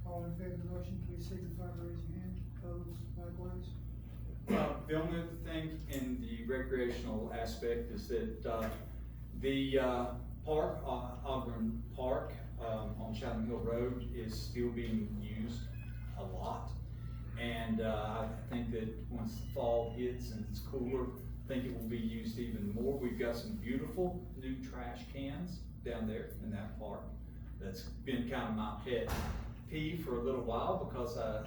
All in favor of the motion, please signify by raising your hand. Opposed, likewise. The only other thing in the recreational aspect is that, the, park, Ogden Park, on Chatham Hill Road is still being used a lot. And, I think that once the fall hits and it's cooler, I think it will be used even more. We've got some beautiful new trash cans down there in that park. That's been kind of my pet peeve for a little while because I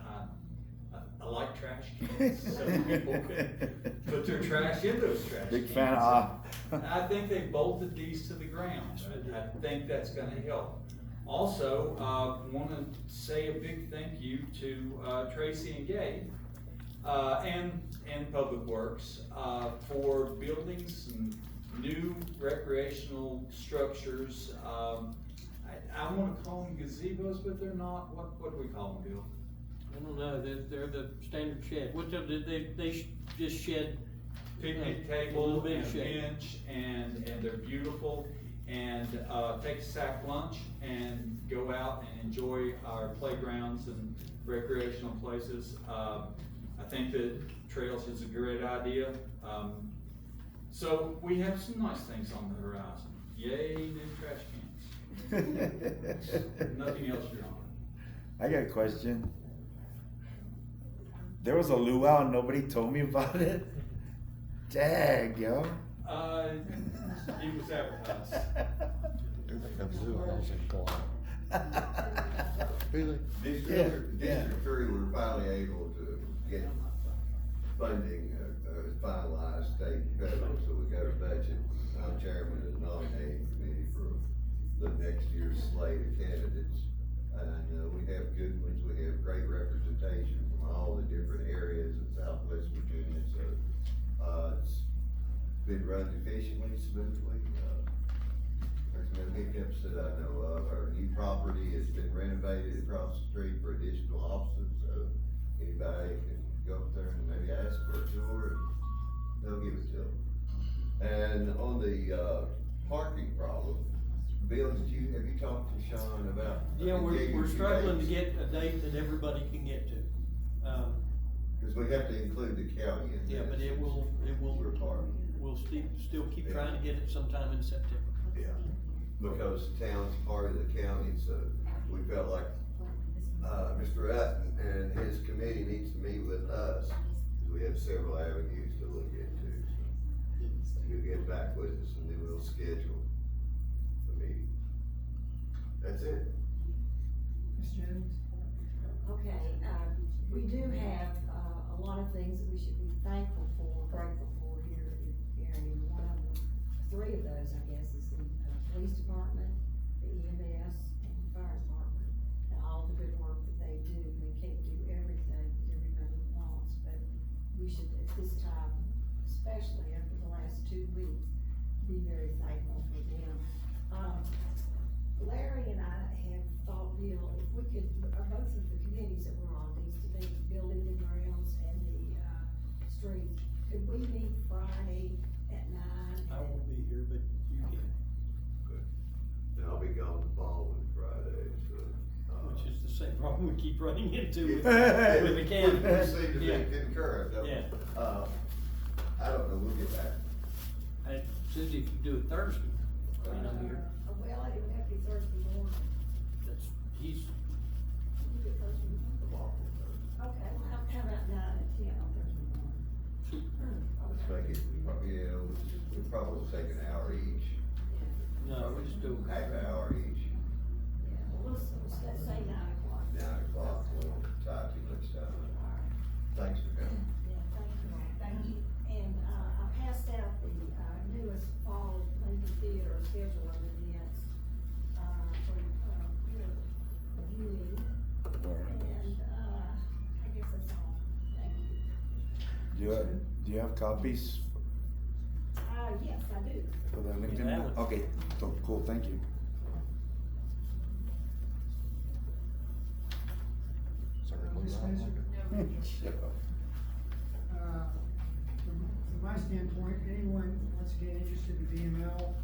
like trash cans, so people can put their trash in those trash cans. Big fan of. I think they bolted these to the ground. I think that's gonna help. Also, wanna say a big thank you to Tracy and Gabe, and Public Works, for building some new recreational structures. I wanna call them gazebos, but they're not. What do we call them, Bill? I don't know, they're the standard shed. What they just shed Picnic table and a bench, and they're beautiful. And take a sack lunch and go out and enjoy our playgrounds and recreational places. I think that trails is a great idea. So we have some nice things on the horizon. Yay, new trash cans. Nothing else, Your Honor. I got a question. There was a luau and nobody told me about it. Dag, yo. It was advertised. District 3, we're finally able to get funding, finalized state and federal, so we got a budget. I'm chairman of the nominating committee for the next year's slate of candidates. And we have good ones, we have great representation from all the different areas of Southwest Virginia, so, it's been run efficiently, smoothly. There's no hiccups that I know of. Our new property has been renovated across the street for additional offices, so anybody can go up there and maybe ask for a tour and they'll give it to them. And on the parking problem, Bill, have you talked to Sean about? Yeah, we're struggling to get a date that everybody can get to. Cause we have to include the county in this. Yeah, but we'll still keep trying to get it sometime in September. Yeah, because the town's part of the county, so we felt like, Mr. Rutten and his committee needs to meet with us. We have several avenues to look into. So he'll get back with us and then we'll schedule the meeting. That's it. Ms. Jennings? Okay, we do have, a lot of things that we should be thankful for, grateful for here in Marion. One of them, three of those, I guess, is the, police department, the EMS, and the fire department, and all the good work that they do. They can't do everything that everybody wants, but we should, at this time, especially after the last 2 weeks, be very thankful for them. Larry and I have thought, Bill, if we could, both of the committees that we're on, these to be building and grounds and the, streets, could we meet Friday at 9? I won't be here, but you can, And I'll be gone the following Friday, so. which is the same problem we keep running into with We the county. seem to be Yeah. concurrent, don't we? Yeah. I don't know, we'll get back. And Susie, if you do it Thursday, I mean, I'm here, Well, it would have to be Thursday morning. that's, he's, You do it Thursday morning? Okay, well, how about 9 and 10 on Thursday morning? Let's make it, yeah, we'll probably take an hour each, no, we just do. half an hour each, Yeah, well, let's say 9 o'clock. 9 o'clock, we won't tie too much time. Thanks for coming. Yeah, thank you. And, I passed out the, newest fall Lincoln Theater schedule of events, for, your viewing. And, I guess that's all. Thank you. Do you have copies Yes, I do. for the Lincoln? Yeah, that one. Okay, so cool, thank you. Sorry, Ms. Spencer? Shut up. From my standpoint, anyone, once again, interested in VML,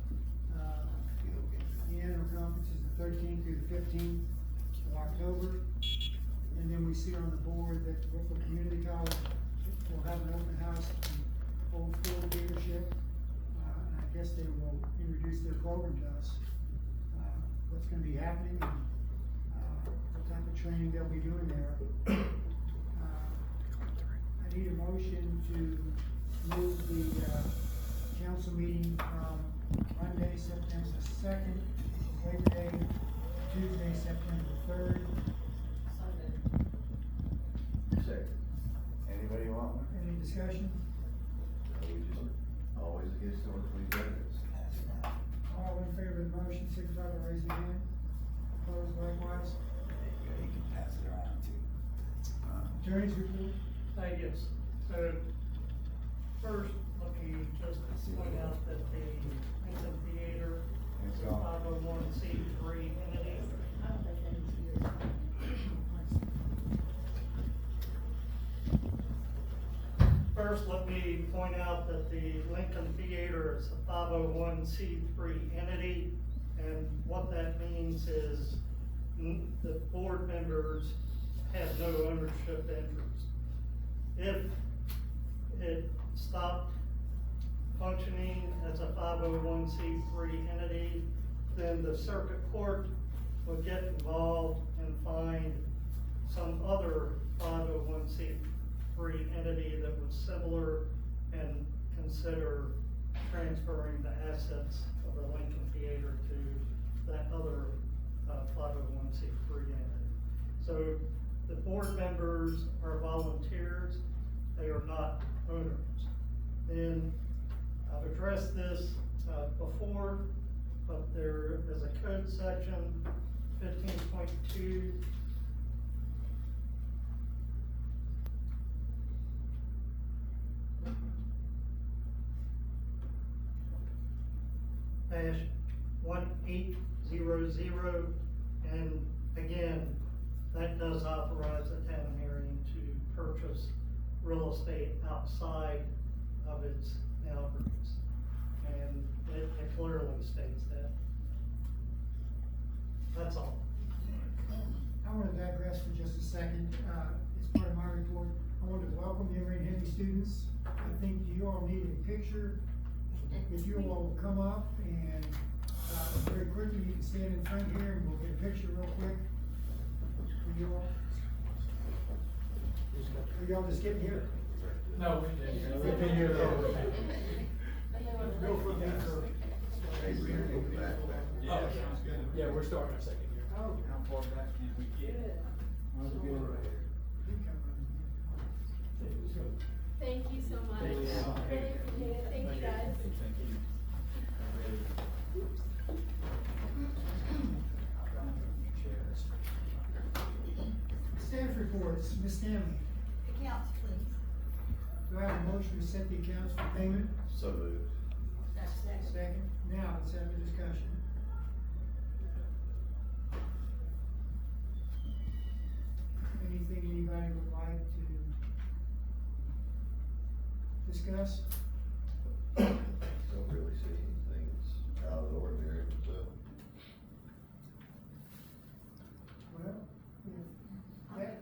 the annual conference is the 13th through the 15th of October. And then we see on the board that Brooklyn Community College will have an open house and old school leadership. And I guess they will introduce their program to us, what's gonna be happening and, what type of training they'll be doing there. I need a motion to move the, council meeting from Monday, September 2nd, Labor Day, Tuesday, September 3rd. Second. Anybody want one? Any discussion? We just always historically done this. All in favor of the motion, signify by raising your hand. Opposed likewise. Yeah, you can pass it around too. Attorney's report. Yes, so first, let me just point out that the Lincoln Theater is a 501c3 entity. I don't think that is yours. First, let me point out that the Lincoln Theater is a 501c3 entity, and what that means is the board members have no ownership interest. If it stopped functioning as a 501c3 entity, then the circuit court would get involved and find some other 501c3 entity that was similar and consider transferring the assets of the Lincoln Theater to that other 501c3 entity. So the board members are volunteers, they are not owners. Then I've addressed this before, but there is a code section 15.2 -1800, and again, that does authorize the town of Marion to purchase real estate outside of its boundaries. And it clearly states that. That's all. I want to digress for just a second. As part of my report, I want to welcome the Emory and Henry students. I think you all need a picture. If you all will come up and, very quickly, you can stand in front here and we'll get a picture real quick for you all. Are y'all just getting here? No, we didn't. We've been here the whole time. Hey, we're gonna go back. Yeah, yeah, we're starting our second year. Oh. How far back can we get? Thank you so much. Thank you. Really appreciate it. Thank you guys. Thank you. Staff reports, Ms. Stanley. Accounts, please. Do I have a motion to set the accounts for payment? So moved. Second. Now, let's have a discussion. Anything anybody would like to discuss? Don't really see anything that's out of the ordinary, so. Well, if that.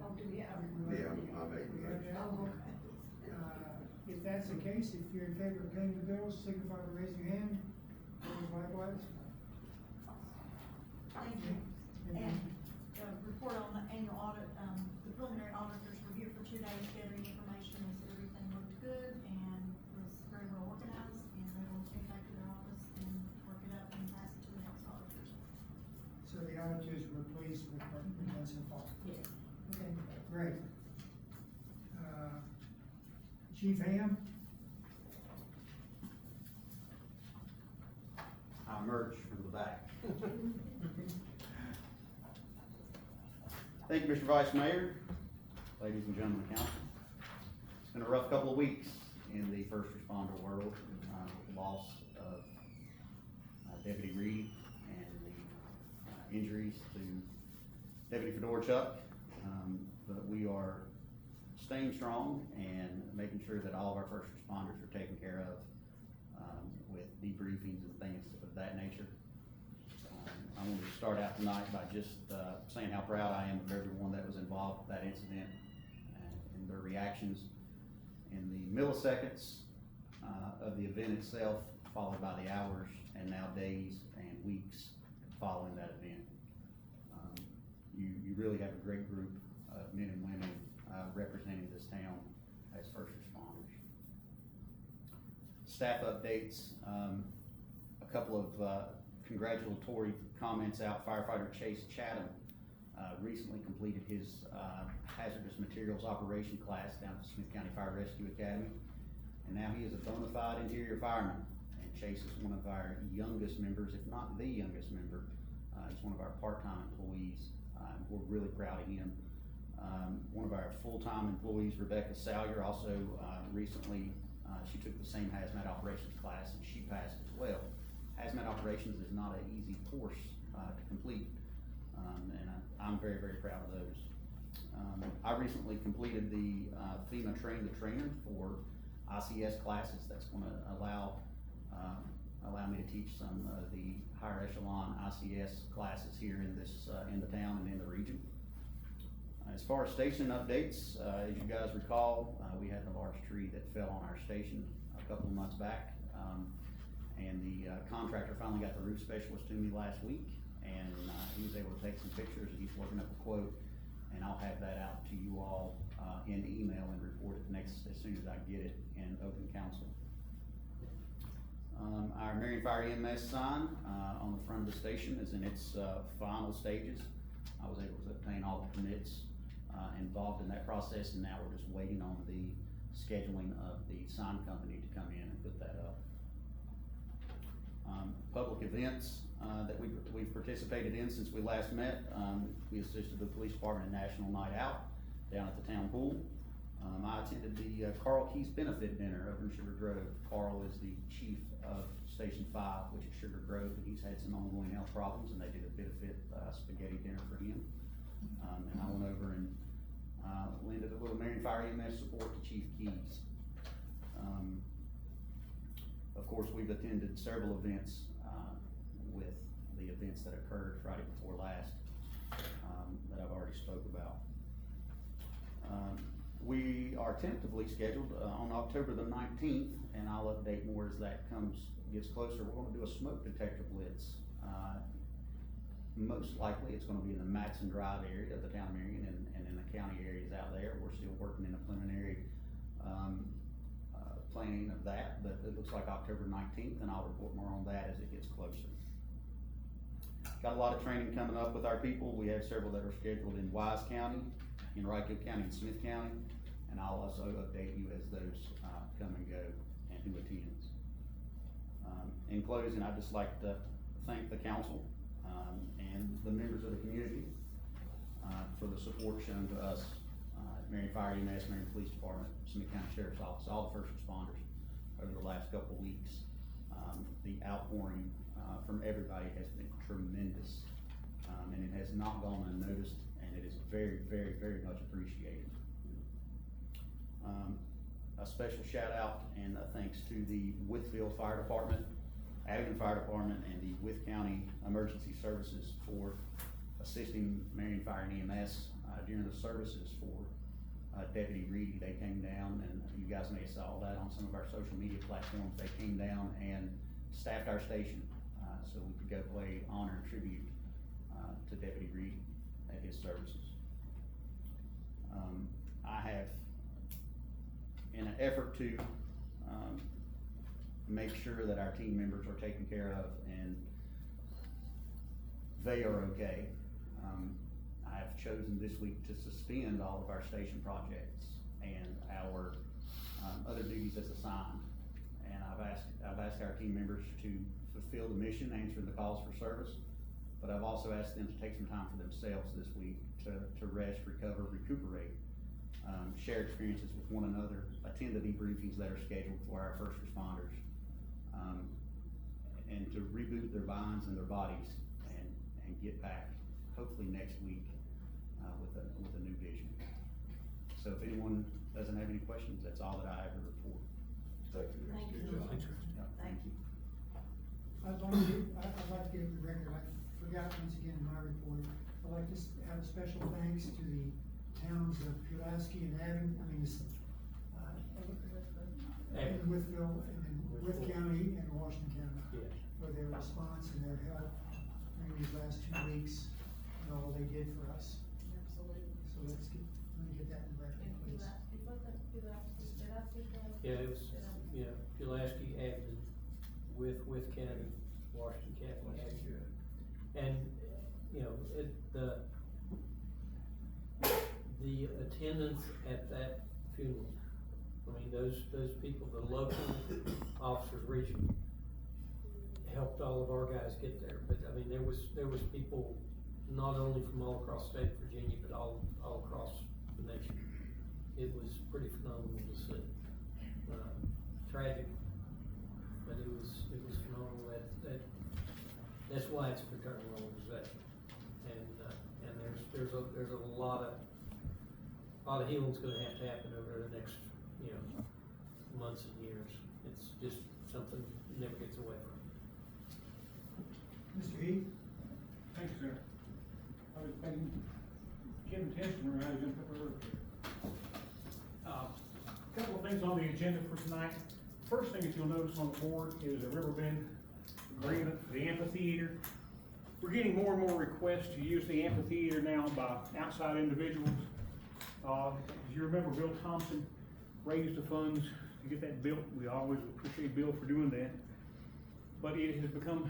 Oh, do we have? Yeah, I made the motion. Oh, okay. If that's the case, if you're in favor of paying the bills, signify by raising your hand. Opposed likewise. Thank you. And, report on the annual audit, the preliminary auditors were here for 2 days gathering information, they said everything looked good and was very well organized, and they will take back to their office and work it up and pass it to the next auditors. So the auditors were pleased with what we've done so far? Yes. Okay, great. Chief Ham? I emerged from the back. Thank you, Mr. Vice Mayor, ladies and gentlemen of council. It's been a rough couple of weeks in the first responder world. The loss of Deputy Reed and the injuries to Deputy Fedorchuk. But we are staying strong and making sure that all of our first responders are taken care of with debriefings and things of that nature. I wanted to start out tonight by just saying how proud I am of everyone that was involved with that incident and their reactions in the milliseconds of the event itself, followed by the hours and now days and weeks following that event. You really have a great group of men and women representing this town as first responders. Staff updates, a couple of congratulatory comments out. Firefighter Chase Chatham recently completed his hazardous materials operation class down at the Smith County Fire Rescue Academy, and now he is a bona fide interior fireman. And Chase is one of our youngest members, if not the youngest member. He's one of our part-time employees. We're really proud of him. One of our full-time employees, Rebecca Salyer, also recently she took the same hazmat operations class and she passed as well. Hazmat operations is not an easy course to complete, and I'm very, very proud of those. I recently completed the FEMA Train the Trainer for ICS classes. That's going to allow me to teach some of the higher echelon ICS classes here in the town and in the region. As far as station updates, as you guys recall, we had the large tree that fell on our station a couple of months back. And the contractor finally got the roof specialist to me last week, and he was able to take some pictures, and he's working up a quote, and I'll have that out to you all in email and report it as soon as I get it in open council. Our Marion Fire EMS sign on the front of the station is in its final stages. I was able to obtain all the permits involved in that process, and now we're just waiting on the scheduling of the sign company to come in and put that up. Public events that we've participated in since we last met. We assisted the police department in National Night Out down at the town pool. I attended the Carl Keys benefit dinner over in Sugar Grove. Carl is the chief of Station 5, which is Sugar Grove, and he's had some ongoing health problems, and they did a benefit spaghetti dinner for him. And I went over and lended a little Marion Fire EMS support to Chief Keys. Of course, we've attended several events with the events that occurred Friday before last that I've already spoke about. We are tentatively scheduled on October the 19th, and I'll update more as that gets closer. We're going to do a smoke detector blitz. Most likely it's going to be in the Matson Drive area of the town of Marion and in the county areas out there. We're still working in a preliminary planning of that, but it looks like October 19th, and I'll report more on that as it gets closer. Got a lot of training coming up with our people. We have several that are scheduled in Wise County, in Wright-Hill County, and Smith County, and I'll also update you as those come and go and who attends. In closing, I'd just like to thank the council and the members of the community for the support shown to us at Marion Fire EMS, Marion Police Department, Smith County Sheriff's Office, all the first responders over the last couple of weeks. The outpouring from everybody has been tremendous, and it has not gone unnoticed, and it is very, very, very much appreciated. A special shout out and a thanks to the Withfield Fire Department, Addington Fire Department, and the Wythe County Emergency Services for assisting Marion Fire and EMS during the services for Deputy Reedy. They came down, and you guys may have saw that on some of our social media platforms. They came down and staffed our station so we could go play honor and tribute to Deputy Reedy at his services. I have, in an effort to make sure that our team members are taken care of and they are okay, I have chosen this week to suspend all of our station projects and our other duties as assigned. And I've asked our team members to fulfill the mission, answering the calls for service, but I've also asked them to take some time for themselves this week to rest, recover, recuperate, share experiences with one another, attend the debriefings that are scheduled for our first responders, and to reboot their minds and their bodies and get back hopefully next week with a new vision. So if anyone doesn't have any questions, that's all that I have to report. Thank you. Thank you. Thank you. I'd like to get the record, I forgot once again in my report, I'd like to have a special thanks to the towns of Pulaski and Withfield, and then Wythe County and Washington County for their response and their help during these last 2 weeks and all they did for us. Absolutely. So let me get that in the record, please. Yeah, it was, Pulaski, Abington, Wythe County, Washington County, Abington. And, the attendance at that funeral, I mean, those people, the local officers, regional, helped all of our guys get there. But I mean, there was people not only from all across state Virginia, but all across the nation. It was pretty phenomenal to see. Tragic, but it was phenomenal. That's why it's a fraternal organization. And there's a lot of healing's going to have to happen over the next months and years. It's just something that never gets away from. Mr. Heath? Thank you, sir. I was thinking, Kim Testner, I was in prepared. Couple of things on the agenda for tonight. First thing that you'll notice on the board is a Riverbend agreement for the amphitheater. We're getting more and more requests to use the amphitheater now by outside individuals. As you remember, Bill Thompson raised the funds to get that built. We always appreciate Bill for doing that. But it has become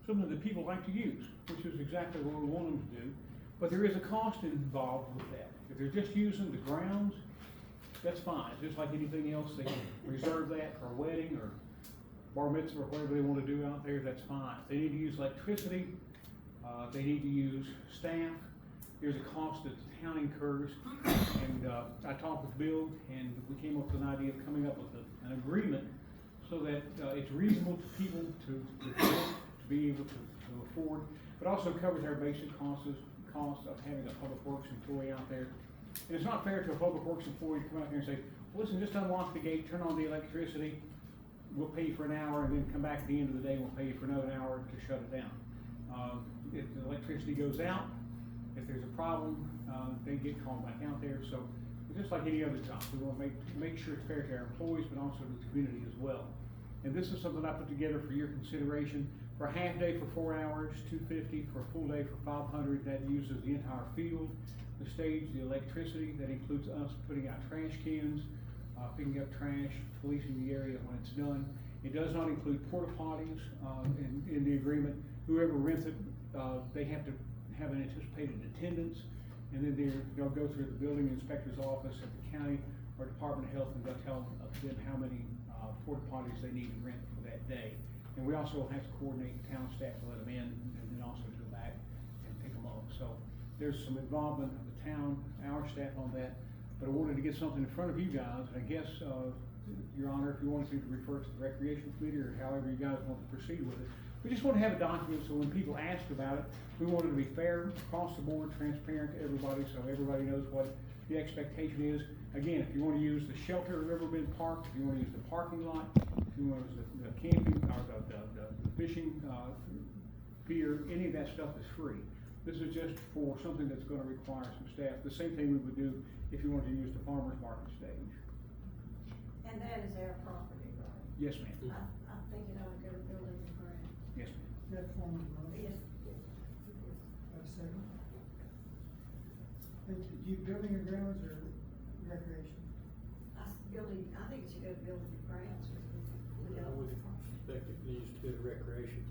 something that people like to use, which is exactly what we want them to do. But there is a cost involved with that. If they're just using the grounds, that's fine. Just like anything else, they can reserve that for a wedding or bar mitzvah or whatever they want to do out there, that's fine. If they need to use electricity, they need to use staff, there's a cost that the town incurs. And I talked with Bill, and we came up with an idea of coming up with an agreement so that it's reasonable to people to be able to afford, but also covers our basic costs of having a public works employee out there. And it's not fair to a public works employee to come out there and say, well, listen, just unlock the gate, turn on the electricity, we'll pay you for an hour, and then come back at the end of the day, we'll pay you for another hour to shut it down. If the electricity goes out, if there's a problem, they get called back out there. So just like any other job, we want to make sure it's fair to our employees, but also to the community as well. And this is something I put together for your consideration. For a half day for 4 hours, $250. For a full day for $500. That uses the entire field, the stage, the electricity. That includes us putting out trash cans, picking up trash, policing the area when it's done. It does not include porta potties, in the agreement. Whoever rents it, they have to have an anticipated attendance, and then they'll go through the building inspector's office at the county or Department of Health, and they'll tell them how many porta potties they need to rent for that day. And we also have to coordinate the town staff to let them in, and then also to go back and pick them up. So there's some involvement of the town, our staff on that, but I wanted to get something in front of you guys, and I guess, Your Honor, if you wanted to refer it to the Recreation Committee or however you guys want to proceed with it. We just want to have a document so when people ask about it, we want it to be fair, across the board, transparent to everybody, so everybody knows what the expectation is. Again, if you want to use the shelter at Riverbend Park, if you want to use the parking lot, if you want to use the camping, or the fishing, pier, any of that stuff is free. This is just for something that's gonna require some staff. The same thing we would do if you wanted to use the farmer's market stage. And that is our property, right? Yes, ma'am. I think it ought to go to building and ground. Yes, ma'am. That form of motion. Yes. Have a second. And you, building and grounds or recreation? Building, I think it should go to building and grounds. I would expect it needs to go to recreation.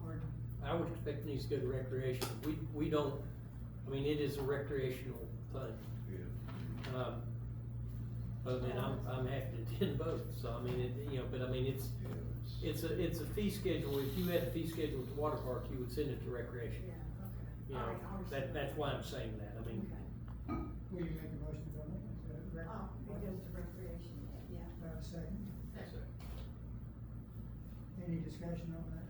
Pardon? I would expect it needs to go to recreation. We don't, I mean, it is a recreational thing. Yeah. But I mean, I'm happy to attend both, so I mean, but I mean, it's a fee schedule. If you had a fee schedule at the water park, you would send it to recreation. Yeah, okay. You know, that's why I'm saying that. I mean. Okay. Will you make a motion to it? It goes to recreation, yeah. Second. Any discussion on that?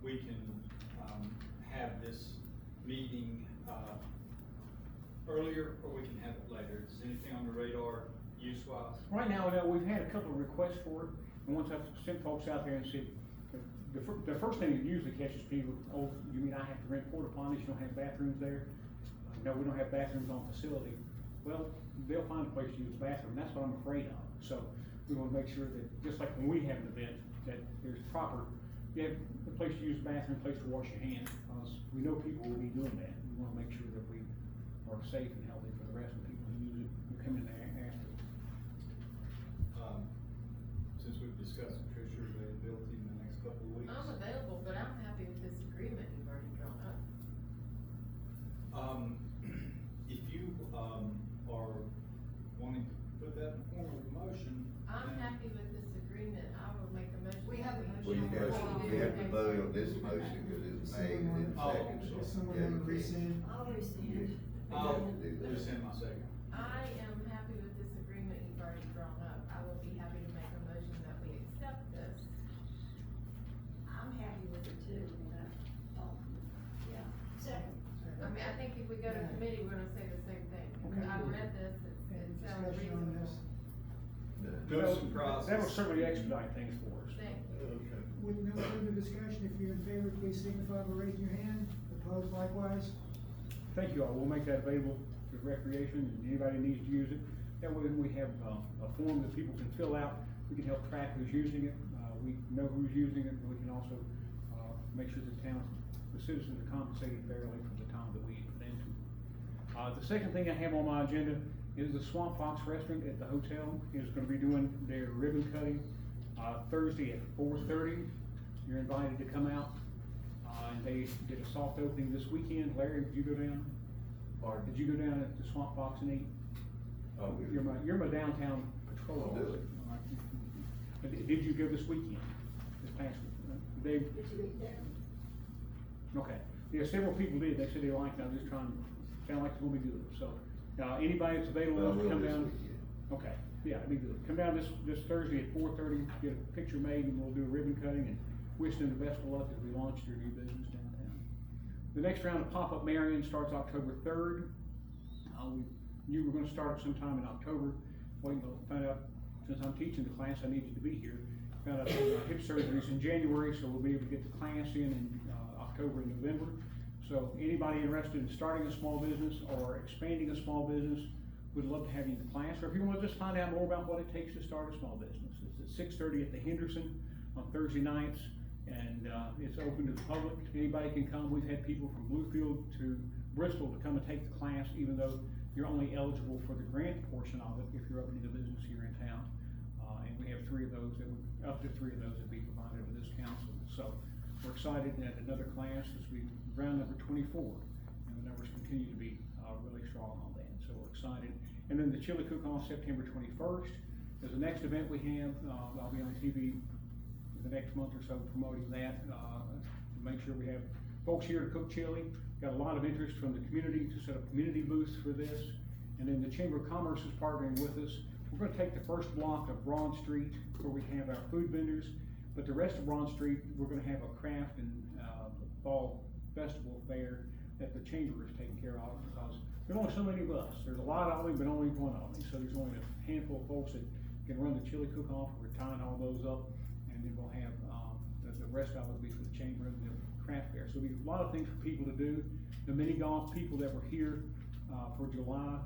We can, have this meeting, earlier, or we can have it later. Is anything on the radar use-wise? Right now, we've had a couple of requests for it, and once I've sent folks out there and said, the first thing that usually catches people, oh, you mean I have to rent porta potties, you don't have bathrooms there? No, we don't have bathrooms on facility. Well, they'll find a place to use the bathroom, that's what I'm afraid of. So we wanna make sure that, just like when we have an event, that there's proper, you have a place to use the bathroom, a place to wash your hands, because we know people will be doing that. We wanna make sure that we are safe and healthy for the rest of the people who use it, who come in there after. Since we've discussed Patricia's availability in the next couple of weeks. I'm available, but I'm happy with this agreement you've already drawn up. If you, are wanting to put that in the form of a motion. I'm happy with this agreement, I will make a motion. We have a motion. Well, you have to vote on this motion, because it was made in second, so. Does someone yeah, want to you can't. rescind? I'll rescind. I'll do that. rescind my second. I am happy with this agreement you've already drawn up, I will be happy to make a motion that we accept this. I'm happy with it too, yeah. Second. I mean, I think if we go to committee, we're gonna say the same thing. Okay. I read this, it sounds Discussion on reasonable. this? No surprises. That will certainly expedite things for us. Thank you. Okay. With no further discussion, if you're in favor, please signify by raising your hand. Opposed likewise? Thank you all, we'll make that available to recreation, and anybody needs to use it. That way we have, a form that people can fill out, we can help track who's using it, we know who's using it, and we can also, make sure the town, the citizens are compensated fairly for the time that we put into it. The second thing I have on my agenda is the Swamp Fox Restaurant at the hotel is gonna be doing their ribbon cutting, Thursday at 4:30. You're invited to come out. And they did a soft opening this weekend. Larry, did you go down? Pardon? Did you go down at the Swamp Fox and eat? Oh, You're my downtown patrol I'll do officer. it. All right. But did you go this weekend? This past week? They, Did you eat there? okay. Yeah, several people did. They said they liked it. I'm just trying, sound like it's gonna be good. So, anybody that's available Well, to we'll come this down. weekend. Okay, yeah, it'd be good. Come down this Thursday at 4:30, get a picture made, and we'll do a ribbon cutting, and wish them the best of luck as we launch their new business downtown. The next round of Pop-Up Marion starts October 3rd. We knew we were gonna start it sometime in October, waiting to find out, since I'm teaching the class, I needed to be here. Found out hip surgery's in January, so we'll be able to get the class in October and November. So anybody interested in starting a small business or expanding a small business, we'd love to have you in the class, or if you wanna just find out more about what it takes to start a small business. It's at 6:30 at the Henderson on Thursday nights, and it's open to the public. Anybody can come. We've had people from Bluefield to Bristol to come and take the class, even though you're only eligible for the grant portion of it if you're opening a business here in town. And we have up to three of those that will be provided to this council. So we're excited that another class, this will be round number 24, and the numbers continue to be really strong on that. So we're excited. And then the chili cook-off September 21st is the next event we have. I'll be on TV in the next month or so promoting that to make sure we have folks here to cook chili. Got a lot of interest from the community to set up community booths for this. And then the Chamber of Commerce is partnering with us. We're gonna take the first block of Broad Street where we have our food vendors, but the rest of Broad Street, we're gonna have a craft and fall festival fair that the Chamber is taking care of, because there's only so many of us. There's a lot of them, but only one of them. So there's only a handful of folks that can run the chili cook-off. We're tying all those up, and then we'll have the rest of it will be for the Chamber and the craft fair. So we have a lot of things for people to do. The mini golf people that were here for July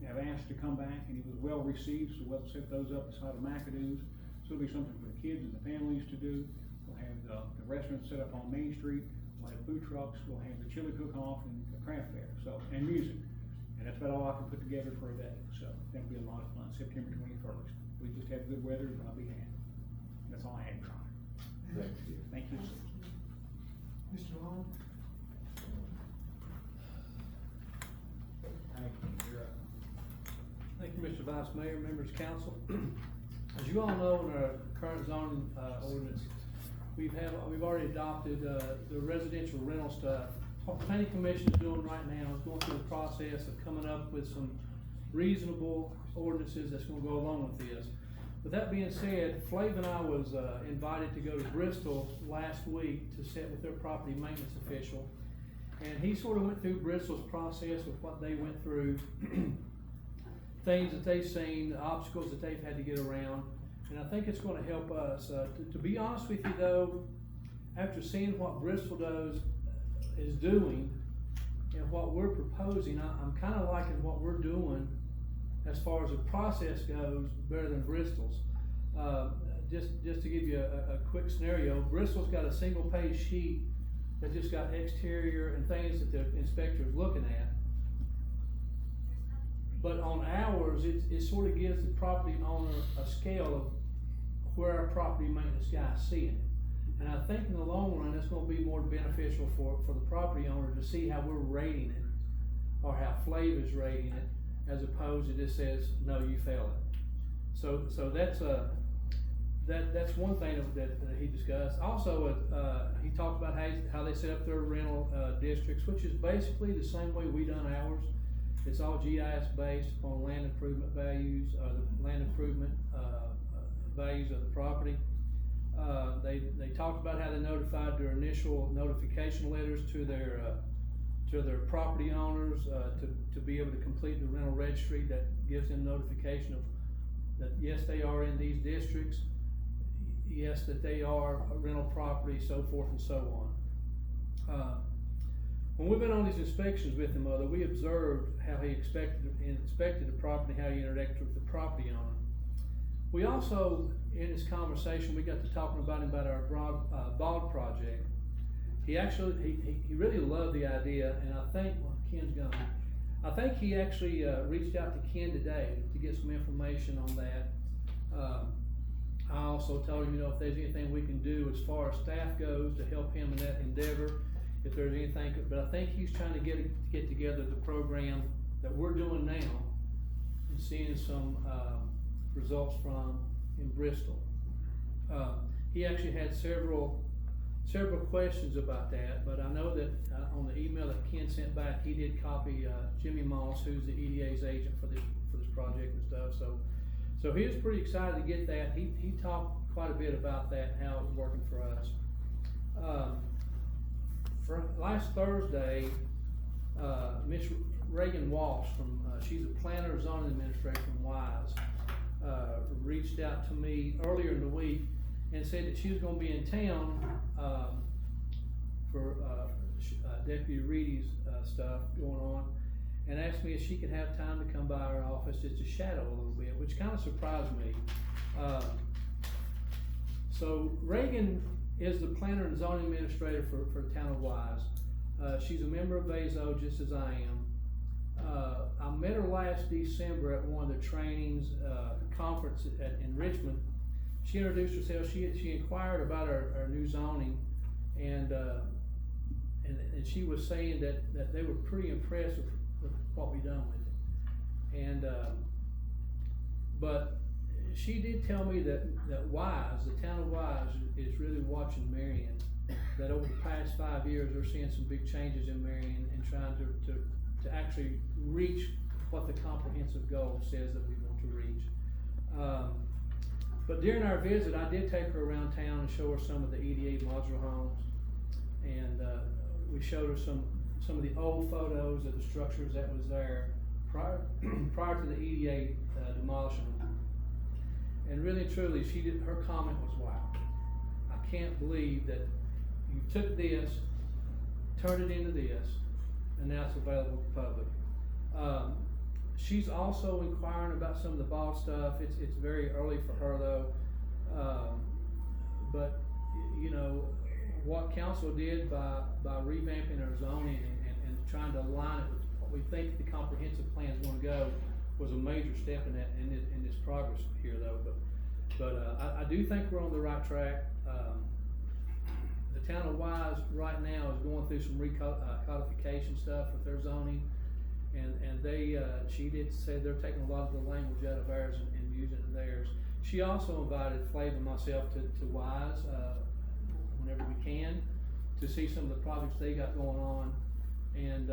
have asked to come back, and it was well received, so we'll set those up beside of McAdoo's. So it'll be something for the kids and the families to do. We'll have the restaurant set up on Main Street. We'll have food trucks. We'll have the chili cook-off and the craft fair. So, and music. And that's about all I can put together for a day. So that'll be a lot of fun. September 21st. We just have good weather, and I'll be happy. That's all I had, Your Honor. Thank you. Thank you. Mr. Long? Thank you, Mr. Vice Mayor, members of council. As you all know, in our current zoning ordinance, we've already adopted the residential rental stuff. What the planning commission is doing right now is going through the process of coming up with some reasonable ordinances that's gonna go along with this. With that being said, Flav and I was invited to go to Bristol last week to sit with their property maintenance official. And he sort of went through Bristol's process of what they went through, things that they've seen, the obstacles that they've had to get around. And I think it's gonna help us. To be honest with you though, after seeing what Bristol is doing and what we're proposing, I'm kinda liking what we're doing as far as the process goes, better than Bristol's. Just to give you a quick scenario, Bristol's got a single page sheet that just got exterior and things that the inspector is looking at. But on ours, it sort of gives the property owner a scale of where our property maintenance guy is seeing it. And I think in the long run, it's gonna be more beneficial for the property owner to see how we're rating it, or how Flav is rating it, as opposed to just says, no, you failed it. So that's one thing that he discussed. Also, he talked about how they set up their rental districts, which is basically the same way we done ours. It's all GIS based upon land improvement values, the land improvement values of the property. They talked about how they notified their initial notification letters to their property owners to be able to complete the rental registry that gives them notification of that yes, they are in these districts, yes, that they are a rental property, so forth and so on. When we've been on these inspections with him, we observed how he inspected the property, how he interacted with the property owner. We also, in this conversation, we got to talking about him about our bog project. He really loved the idea, and I think, Ken's gone. I think he actually reached out to Ken today to get some information on that. I also told him, if there's anything we can do as far as staff goes to help him in that endeavor, if there's anything, but I think he's trying to get together the program that we're doing now and seeing some results from in Bristol. He actually had several questions about that, but I know that on the email that Ken sent back, he did copy Jimmy Moss, who's the EDA's agent for this project and stuff. So he was pretty excited to get that. He talked quite a bit about that and how it was working for us. For last Thursday, Miss Reagan Walsh she's a planner zoning administrator from Wise, reached out to me earlier in the week and said that she was going to be in town for Deputy Reedy's stuff going on, and asked me if she could have time to come by our office just to shadow a little bit, which kind of surprised me. So Reagan is the planner and zoning administrator for the town of Wise. She's a member of VAZO just as I am. I met her last December at one of the trainings, conference in Richmond. She introduced herself, she inquired about our new zoning, and she was saying that they were pretty impressed with what we done with it. And, but she did tell me that Wise, the town of Wise, is really watching Marion, that over the past 5 years, they're seeing some big changes in Marion and trying to actually reach what the comprehensive goal says that we want to reach. But during our visit, I did take her around town and show her some of the EDA modular homes, and we showed her some of the old photos of the structures that was there prior to the EDA demolishing them. And really and truly, her comment was, wow, I can't believe that you took this, turned it into this, and now it's available to the public. She's also inquiring about some of the ball stuff. It's very early for her though. But you know, what council did by revamping our zoning and trying to align it with what we think the comprehensive plan is going to go was a major step in this progress here though. But I do think we're on the right track. The town of Wise right now is going through some codification stuff with their zoning, and she did say they're taking a lot of the language out of ours and using it in theirs. She also invited Flav and myself to Wise whenever we can to see some of the projects they got going on, and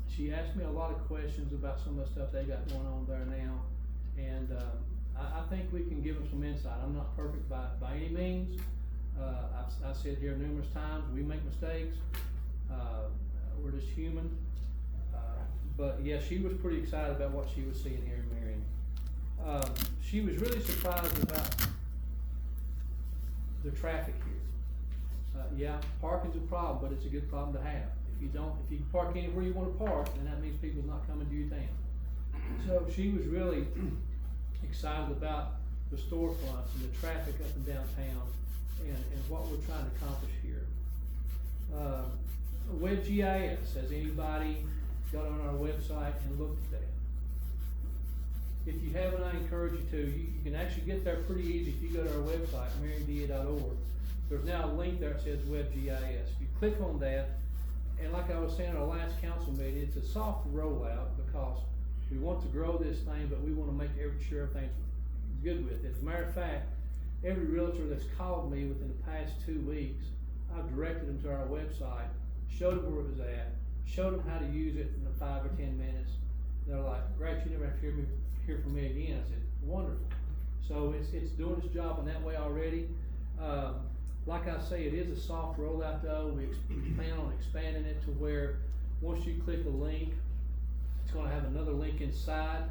she asked me a lot of questions about some of the stuff they got going on there now, and I think we can give them some insight. I'm not perfect by any means. I've said here numerous times, we make mistakes. We're just human. But yeah, she was pretty excited about what she was seeing here in Marion. She was really surprised about the traffic here. Yeah, parking's a problem, but it's a good problem to have. If you park anywhere you want to park, then that means people's not coming to your town. So she was really excited about the storefronts and the traffic up and down town and what we're trying to accomplish here. WebGIS, has anybody got on our website and looked at that? If you haven't, I encourage you to. You can actually get there pretty easy if you go to our website, marionda.org. There's now a link there that says WebGIS. If you click on that, and like I was saying at our last council meeting, it's a soft rollout because we want to grow this thing, but we want to make sure everything's good with it. As a matter of fact, every realtor that's called me within the past 2 weeks, I've directed them to our website, showed them where it was at, showed them how to use it in 5 or 10 minutes. They're like, great, you never have to hear from me again. I said, wonderful. So it's doing its job in that way already. Like I say, it is a soft rollout though. We plan on expanding it to where once you click a link, it's going to have another link inside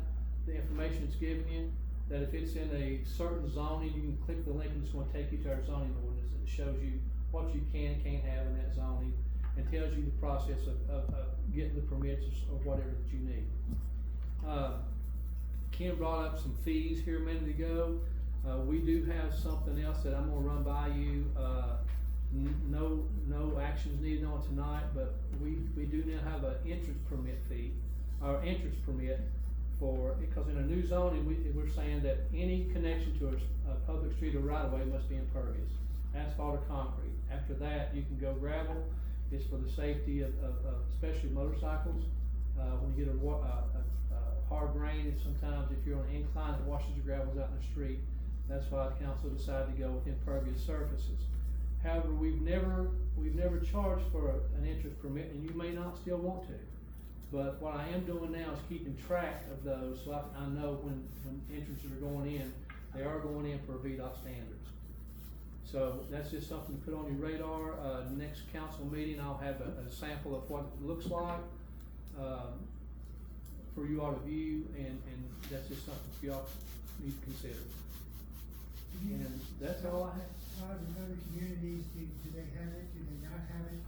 the information it's giving you, that if it's in a certain zoning, you can click the link and it's going to take you to our zoning ordinance. It shows you what you can and can't have in that zoning and tells you the process of getting the permits or whatever that you need. Ken brought up some fees here a minute ago. We do have something else that I'm going to run by you. No actions needed on tonight, but we do now have an entrance permit fee, or entrance permit for, because in a new zoning, we're saying that any connection to a public street or right of way must be impervious, asphalt or concrete. After that, you can go gravel. It's for the safety of especially motorcycles. When you get a hard rain, and sometimes if you're on an incline, it washes your gravels out in the street. That's why the council decided to go with impervious surfaces. However, we've never charged for an entrance permit, and you may not still want to. But what I am doing now is keeping track of those, so I know when entrances are going in, they are going in for VDOT standards. So that's just something to put on your radar. Next council meeting, I'll have a sample of what it looks like for you all to view, and that's just something for y'all need to consider. And that's all I have. How do other communities, do they have it, do they not have it?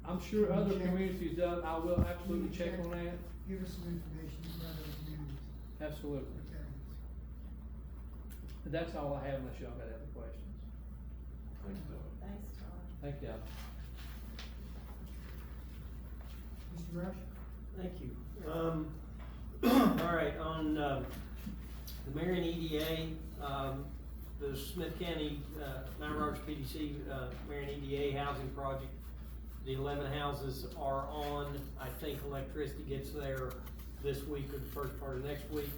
I'm sure other communities do. I will absolutely check on that. Give us some information about other communities. Absolutely. Okay. But that's all I have unless y'all got other questions. Thanks, Tom. Thanks, Tom. Thank y'all. Mr. Rush? Thank you. All right, on, the Marion EDA, the Smith County, Mount Rogers PDC, Marion EDA housing project, the 11 houses are on. I think electricity gets there this week or the first part of next week.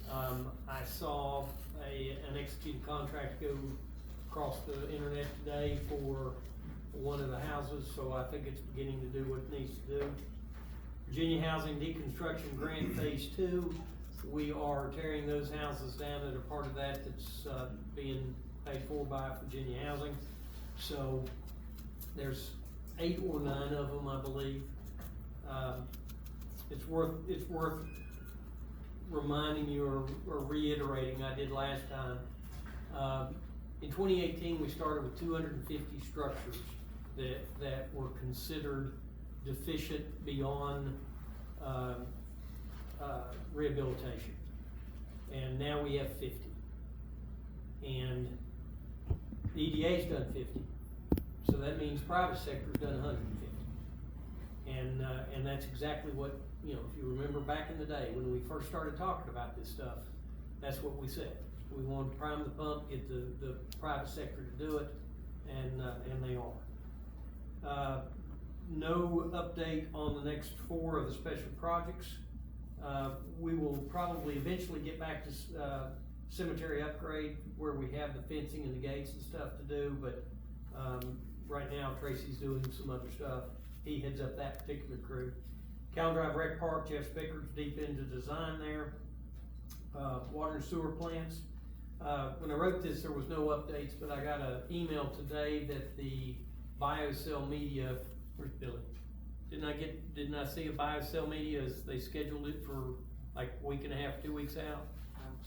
I saw an executed contract go across the internet today for one of the houses, so I think it's beginning to do what it needs to do. Virginia Housing Deconstruction Grant Phase 2, we are tearing those houses down that are part of that that's being paid for by Virginia Housing. So there's 8 or 9 of them, I believe. It's worth reminding you or reiterating, I did last time. In 2018, we started with 250 structures that were considered deficient beyond rehabilitation, and now we have 50, and the EDA's done 50, so that means private sector's done 150, and that's exactly what, you know, if you remember back in the day when we first started talking about this stuff, that's what we said. We wanted to prime the pump, get the private sector to do it, and they are. No update on the next 4 of the special projects. We will probably eventually get back to cemetery upgrade where we have the fencing and the gates and stuff to do, but right now Tracy's doing some other stuff. He heads up that particular crew. Cal Drive Rec Park, Jeff Spicker's deep into design there. Water and sewer plants. When I wrote this, there was no updates, but I got an email today that the BioCell Media, where's Billy? Didn't I see a BioCell Media as they scheduled it for like a week and a half, 2 weeks out?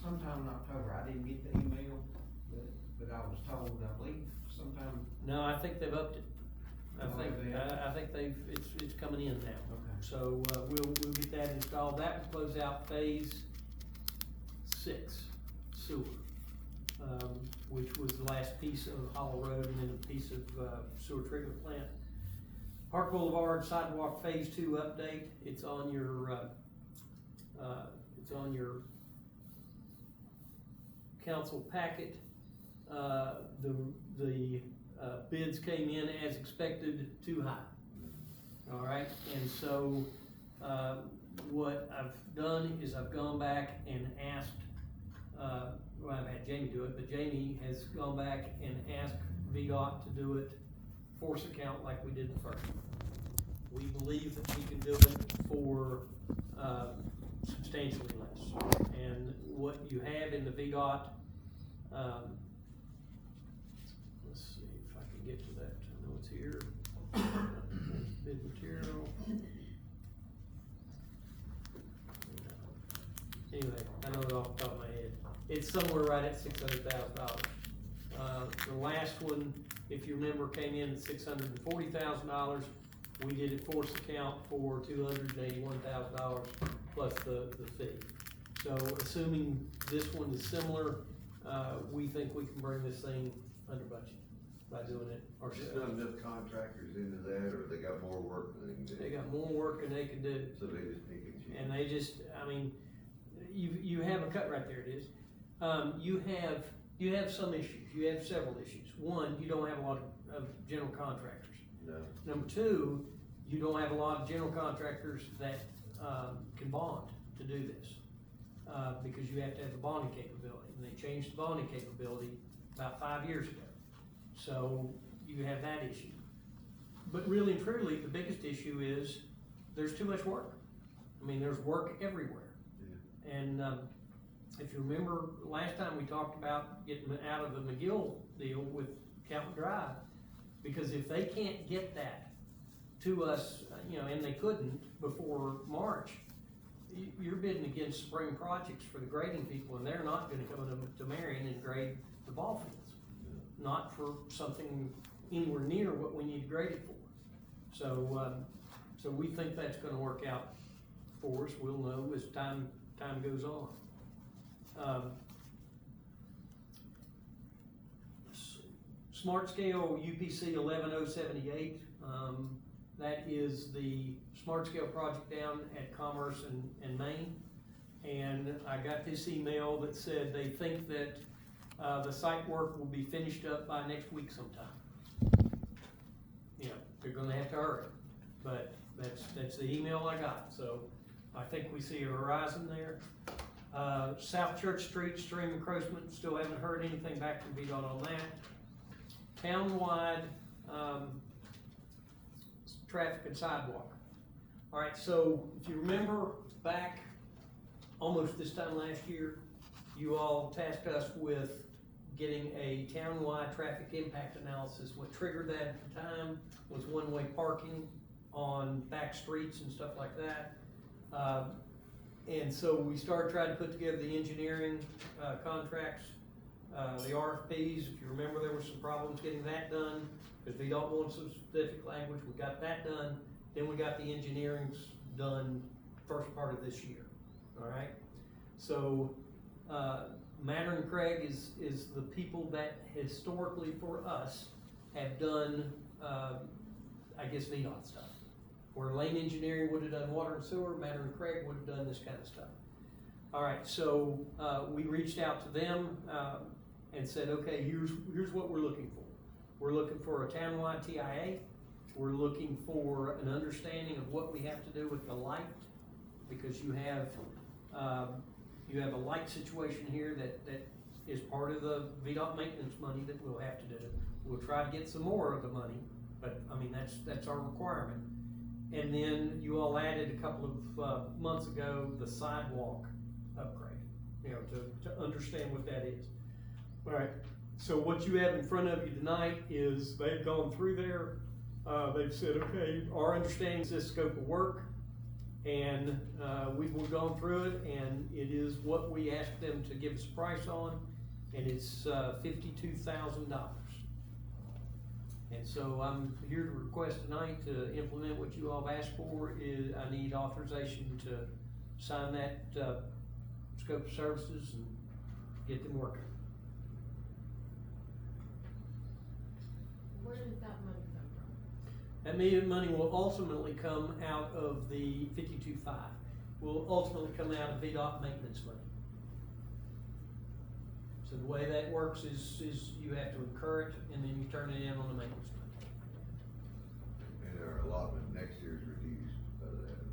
Sometime in October. I didn't get the email, but I was told, I believe, sometime. No, I think they've upped it. I think it's coming in now. Okay. So, we'll get that installed. That will close out phase 6, sewer, which was the last piece of Hollow Road and then a piece of, sewer treatment plant. Park Boulevard sidewalk phase 2 update. It's on your council packet. The bids came in as expected, too high. All right, and so what I've done is I've gone back and asked. Well, I've had Jamie do it, but Jamie has gone back and asked VDOT to do it force account like we did the first one. We believe that we can do it for substantially less. And what you have in the VDOT, let's see if I can get to that. I know it's here. Bid material. Anyway, I know it off the top of my head. It's somewhere right at $600,000. The last one, if you remember, came in at $640,000. We did it force account for $281,000 plus the fee. So assuming this one is similar, we think we can bring this thing under budget by doing it ourselves. There's not enough contractors into that, or they got more work than they can do? They got more work than they can do. So they just pick and choose. And they just, I mean, you have a cut right there, it is. You have some issues, you have several issues. One, you don't have a lot of general contractors. No. Number 2, you don't have a lot of general contractors that can bond to do this, because you have to have the bonding capability, and they changed the bonding capability about 5 years ago. So you have that issue. But really and truly, the biggest issue is there's too much work. I mean, there's work everywhere. Yeah. And if you remember, last time we talked about getting out of the McGill deal with Calvin Drive, because if they can't get that to us, you know, and they couldn't before March, you're bidding against spring projects for the grading people, and they're not gonna come to Marion and grade the ball fields. Yeah. Not for something anywhere near what we need to grade it for. So, so we think that's gonna work out for us. We'll know as time goes on. Smart Scale UPC 11078. That is the smart scale project down at Commerce and Main. And I got this email that said they think that the site work will be finished up by next week sometime. You know, they're gonna have to hurry, but that's the email I got, so I think we see a horizon there. South Church Street stream encroachment, still haven't heard anything back from VDOT on that. Townwide, traffic and sidewalk. All right, so if you remember back almost this time last year, you all tasked us with getting a townwide traffic impact analysis. What triggered that at the time was one-way parking on back streets and stuff like that. And so we started trying to put together the engineering contracts, the RFPs. If you remember, there were some problems getting that done because VDOT wanted some specific language. We got that done. Then we got the engineering done first part of this year. All right. So Marion and Craig is the people that historically for us have done, I guess, VDOT stuff. Where Lane Engineering would have done water and sewer, Marion and Craig would have done this kind of stuff. All right, so we reached out to them and said, okay, here's what we're looking for. We're looking for a townwide TIA. We're looking for an understanding of what we have to do with the light, because you have a light situation here that is part of the VDOT maintenance money that we'll have to do. We'll try to get some more of the money, but I mean, that's our requirement. And then you all added a couple of months ago, the sidewalk upgrade, you know, to understand what that is. All right, so what you have in front of you tonight is they've gone through there. They've said, okay, our understanding is this scope of work, and we've gone through it, and it is what we asked them to give us a price on, and it's $52,000. And so I'm here to request tonight to implement what you all have asked for. I need authorization to sign that scope of services and get them working. Where does that money come from? That money will ultimately come out of the 52.5. Will ultimately come out of VDOT maintenance money. So the way that works is you have to incur it and then you turn it in on the maintenance money. And our allotment next year is reduced by that.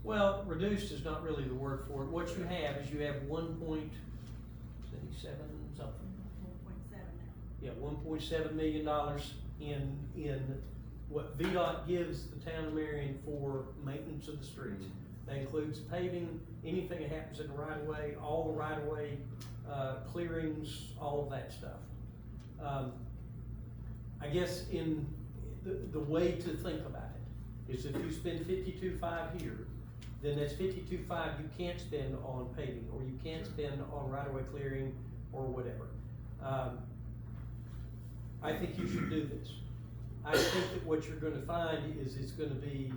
Well, reduced is not really the word for it. What you have is you have 1.77 something. 1.7 now. Yeah, $1.7 million in what VDOT gives the town of Marion for maintenance of the streets. That includes paving, anything that happens in the right of way, all the right of way, clearings, all of that stuff. I guess in the way to think about it is if you spend 52.5 here, then that's 52.5 you can't spend on paving, or you can't spend on right of way clearing or whatever. I think you should do this. I think that what you're gonna find is it's gonna be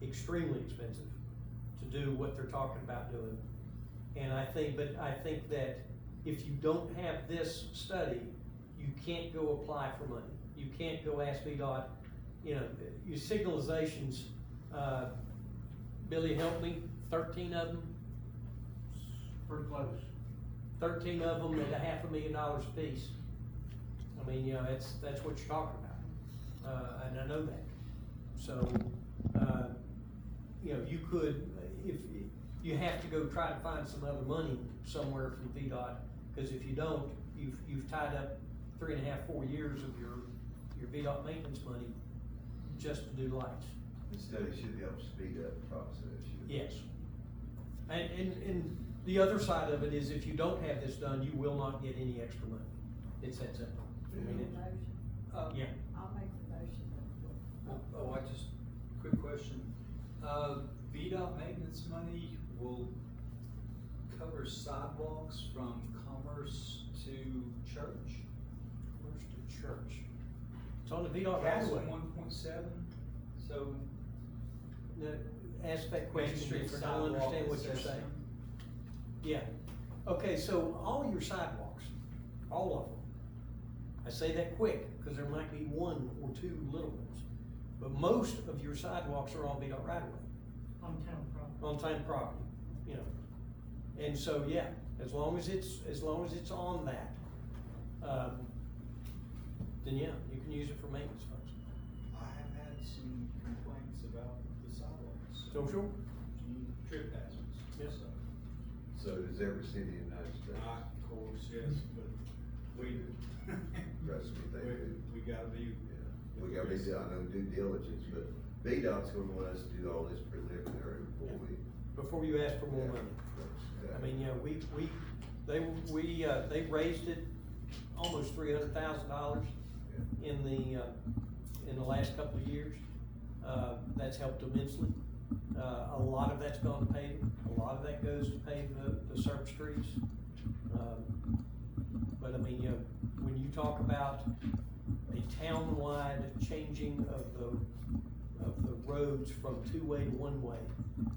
extremely expensive to do what they're talking about doing. And I think that if you don't have this study, you can't go apply for money. You can't go ask VDOT, you know, your signalizations, Billy, help me, 13 of them? Pretty close. 13 of them at $500,000 a piece. I mean, you know, that's what you're talking about. And I know that. So, you know, you could, if you have to go try to find some other money somewhere from VDOT, because if you don't, you've tied up 3.5, 4 years of your VDOT maintenance money just to do lights. The study should help speed up the process. Yes. And the other side of it is if you don't have this done, you will not get any extra money. It's that simple. I mean, yeah. I'll make the motion. Oh, I just, quick question. VDOT maintenance money will cover sidewalks from Commerce to Church? Commerce to Church. It's on the VDOT right That's away. 1.7, so. Ask that question Street different. I don't understand what you're assessment. saying. Yeah. Okay, so all your sidewalks, all of them, I say that quick because there might be one or two little ones. But most of your sidewalks are on VDOT right of way, On town property. on town property, you know. And so, yeah, as long as it's on that, then yeah, you can use it for maintenance funds. I have had some complaints about the sidewalks. So sure. Some trip hazards. Yes. So does every city in the United States? Of course, yes, but we do. Trust me, they do. We gotta be. We gotta be, I know, due diligence, but VDOT's gonna want us to do all this preliminary Before you ask for more money. I mean, you know, they raised it almost $300,000 in the last couple of years. That's helped immensely. A lot of that's gone to paving. A lot of that goes to pave the surf streets. But I mean, you know, when you talk about a town-wide changing of the roads from two-way to one-way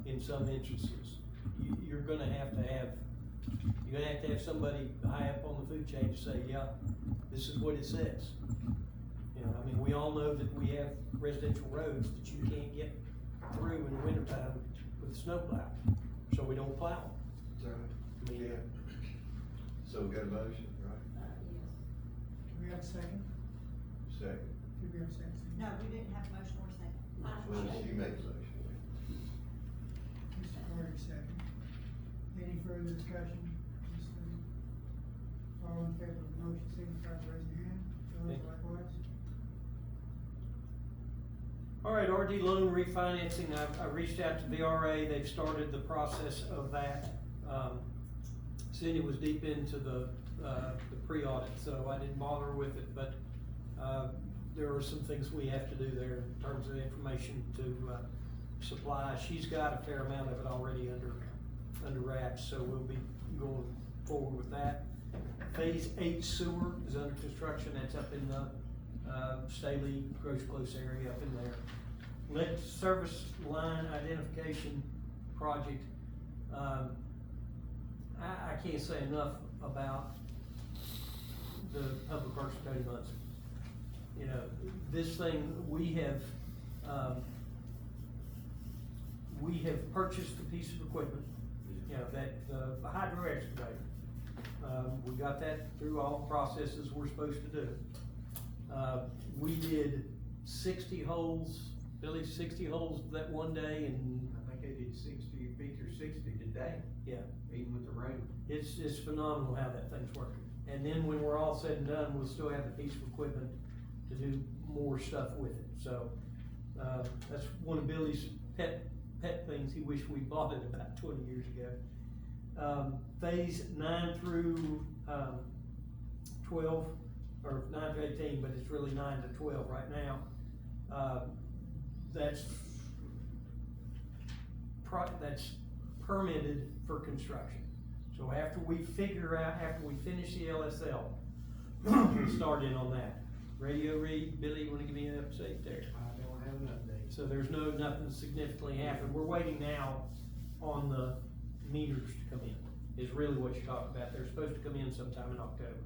in some instances, you're gonna have to have somebody high up on the food chain to say, yeah, this is what it says. You know, I mean, we all know that we have residential roads that you can't get through in the wintertime with a snowplow, so we don't plow them. That's right. I mean, So we got a motion, right? Do we have a second? Second. Do we have a second? No, we didn't have a motion or a second. Well, she made the motion. Mr. Carter, second. Any further discussion? All in favor of the motion, signify by raising your hand. Those likewise. all right, RD loan refinancing, I reached out to VRA, they've started the process of that. Cindy was deep into the pre-audit, so I didn't bother with it, but, there are some things we have to do there in terms of information to supply. She's got a fair amount of it already under wraps, so we'll be going forward with that. Phase 8 sewer is under construction, that's up in the Staley, Gross Close area up in there. Lead service line identification project, I can't say enough about the Public Works of Cody Munson. You know, this thing, we have purchased a piece of equipment, you know, that, the hydro excavator. We got that through all the processes we're supposed to do. We did 60 holes, Billy, 60 holes that one day, and I think they did 60 feet or 60 today. yeah, Even with the rain. it's phenomenal how that thing's working. And then when we're all said and done, we'll still have the piece of equipment to do more stuff with it. So, that's one of Billy's pet things. He wished we bought it about 20 years ago. Phase 9 through, 12, or 9 to 18, but it's really 9 to 12 right now. That's permitted for construction. So after we finish the LSL, we'll start in on that. Radio read, Billy, you wanna give me an update there? I don't have an update. So there's nothing significantly happened. We're waiting now on the meters to come in, is really what you're talking about. They're supposed to come in sometime in October.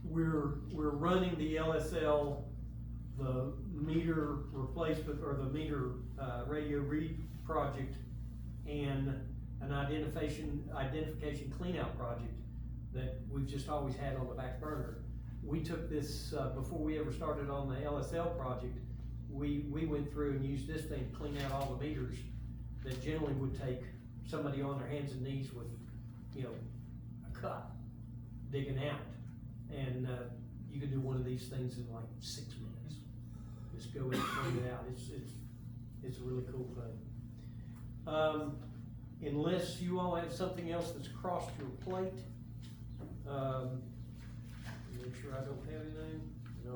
We're running the LSL, the meter replacement, or the meter, radio read project, and an identification cleanout project that we've just always had on the back burner. We took this, before we ever started on the LSL project, we went through and used this thing to clean out all the meters that generally would take somebody on their hands and knees with, you know, a cut, digging out. And, you can do one of these things in like 6 minutes. Just go in and clean it out. It's a really cool thing. Unless you all have something else that's crossed your plate, make sure I don't have anything. No.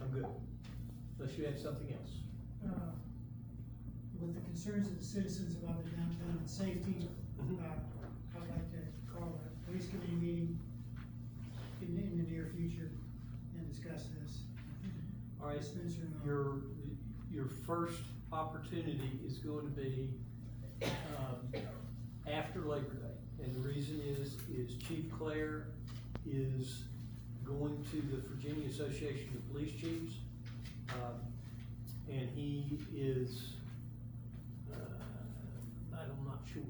I'm good. Unless you have something else. With the concerns of the citizens about the downtown and safety, I'd like to call a police committee meeting in the near future and discuss this. All right, Spencer, your first opportunity is going to be, after Labor Day. And the reason is Chief Clare is going to the Virginia Association of Police Chiefs. And he is, I'm not sure.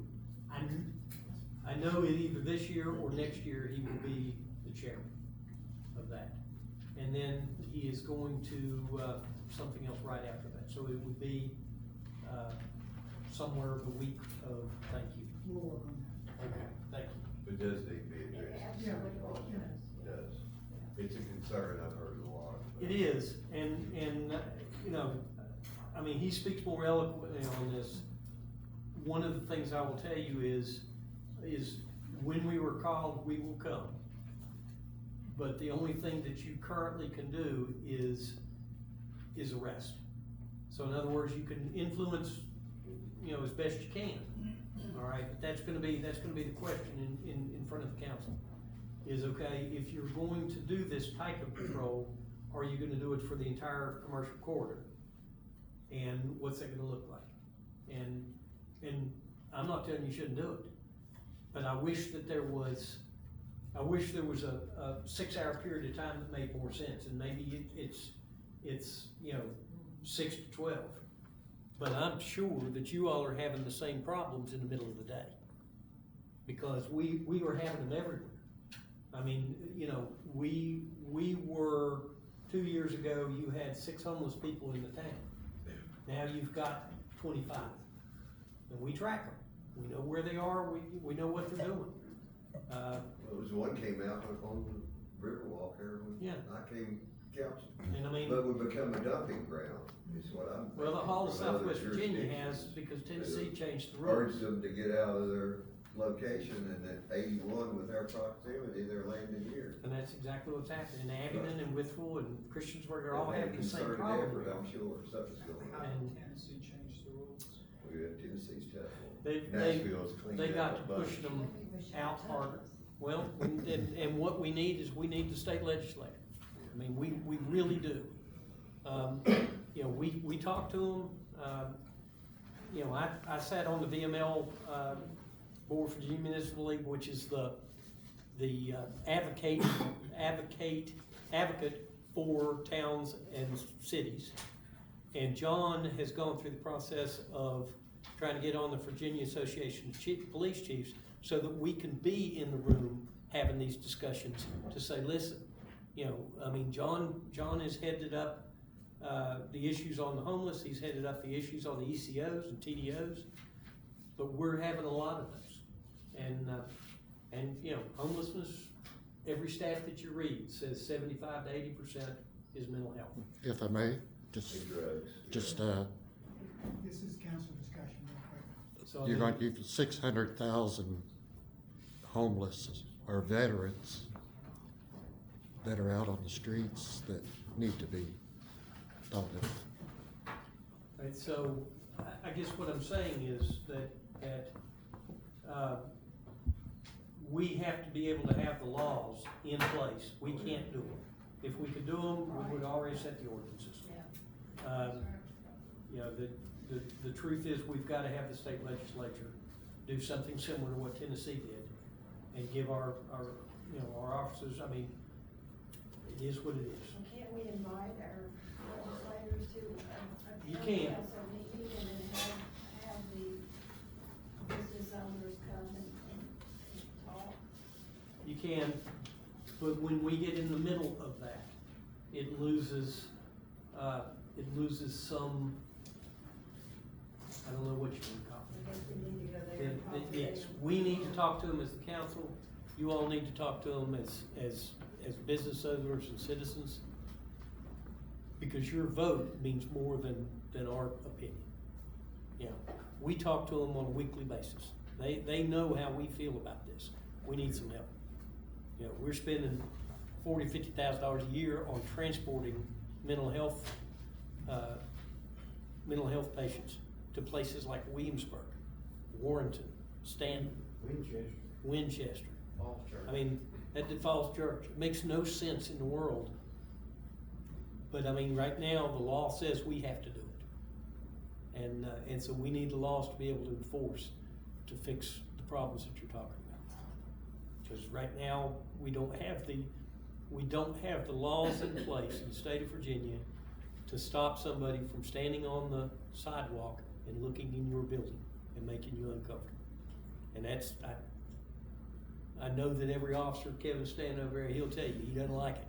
I know it either this year or next year he will be the chairman of that. And then he is going to, something else right after that. So it would be, somewhere the week of, thank you. We'll work on that. Okay, thank you. It does need to be addressed. Yeah. It does. It's a concern I've heard a lot. It is, and, you know, I mean, he speaks more eloquently on this. One of the things I will tell you is when we were called, we will come. But the only thing that you currently can do is arrest. So in other words, you can influence, you know, as best you can. All right, but that's gonna be the question in front of the council. Is, okay, if you're going to do this type of patrol, are you gonna do it for the entire commercial corridor? And what's that gonna look like? And I'm not telling you shouldn't do it, but I wish there was a 6-hour period of time that made more sense, and maybe it's, you know, 6 to 12. But I'm sure that you all are having the same problems in the middle of the day. Because we were having them everywhere. I mean, you know, we were, 2 years ago, you had 6 homeless people in the town. Now you've got 25. And we track them. We know where they are, we know what they're doing. There was one came out on the Riverwalk here when Yeah. I came council. And I mean, But would become a dumping ground, is what I'm thinking. well, the whole of from other Southwest Virginia has, jurisdictions. because Tennessee changed the Urge rules. them to get out of their location, and at 81 with their proximity, they're landing here. And that's exactly what's happening. And Abingdon and Withville and Christiansburg are all And having the same concerted problem. effort, I'm sure, something's going on. And Tennessee changed the rules. We got Tennessee's tough. Nashville's Nashville's cleaned they got up to a bunch. push them out harder. Well, and what we need is we need the state legislature. I mean, we really do. You know, we talked to them, you know, I sat on the VML, Board for Virginia Municipal League, which is the advocate for towns and cities. And John has gone through the process of trying to get on the Virginia Association of Police Chiefs so that we can be in the room having these discussions to say, listen, you know, I mean, John has headed up the issues on the homeless, he's headed up the issues on the ECOs and TDOs, but we're having a lot of those. And you know, homelessness, every stat that you read says 75 to 80% is mental health. If I may, Drugs. this is council discussion real quick. So, you're going to give 600,000 homeless or veterans that are out on the streets that need to be thought of. right, so I guess what I'm saying is that we have to be able to have the laws in place. We can't do them. If we could do them, we would already set the ordinances. You know, the truth is, we've got to have the state legislature do something similar to what Tennessee did, and give our you know, our officers. I mean, it is what it is. Can't we invite our legislators to a You county can. council meeting and then have the business owners come and talk? You can, but when we get in the middle of that, it loses some, I don't know what you would call it. I guess we need to go there and talk to Yes, them. we need to talk to them as the council, you all need to talk to them as business owners and citizens, because your vote means more than our opinion. You know, we talk to them on a weekly basis. They know how we feel about this. We need some help. You know, we're spending $40,000-$50,000 a year on transporting mental health patients to places like Williamsburg, Warrenton, Stanton, Winchester. Falls Church. I mean, at the Falls Church, it makes no sense in the world. But I mean, right now, the law says we have to do it. And so we need the laws to be able to enforce, to fix the problems that you're talking about. Because right now, we don't have we don't have the laws in place in the state of Virginia to stop somebody from standing on the sidewalk and looking in your building and making you uncomfortable. And that's, I know that every officer, Kevin standing over there, he'll tell you, he doesn't like it.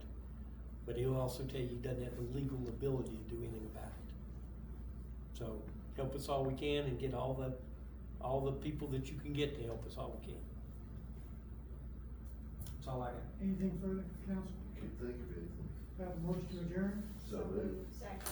But he'll also tell you he doesn't have the legal ability to do anything about it. So help us all we can and get all the people that you can get to help us all we can. That's all I got. Anything further, council? Can't think of anything. Have a motion to adjourn? So moved. Second.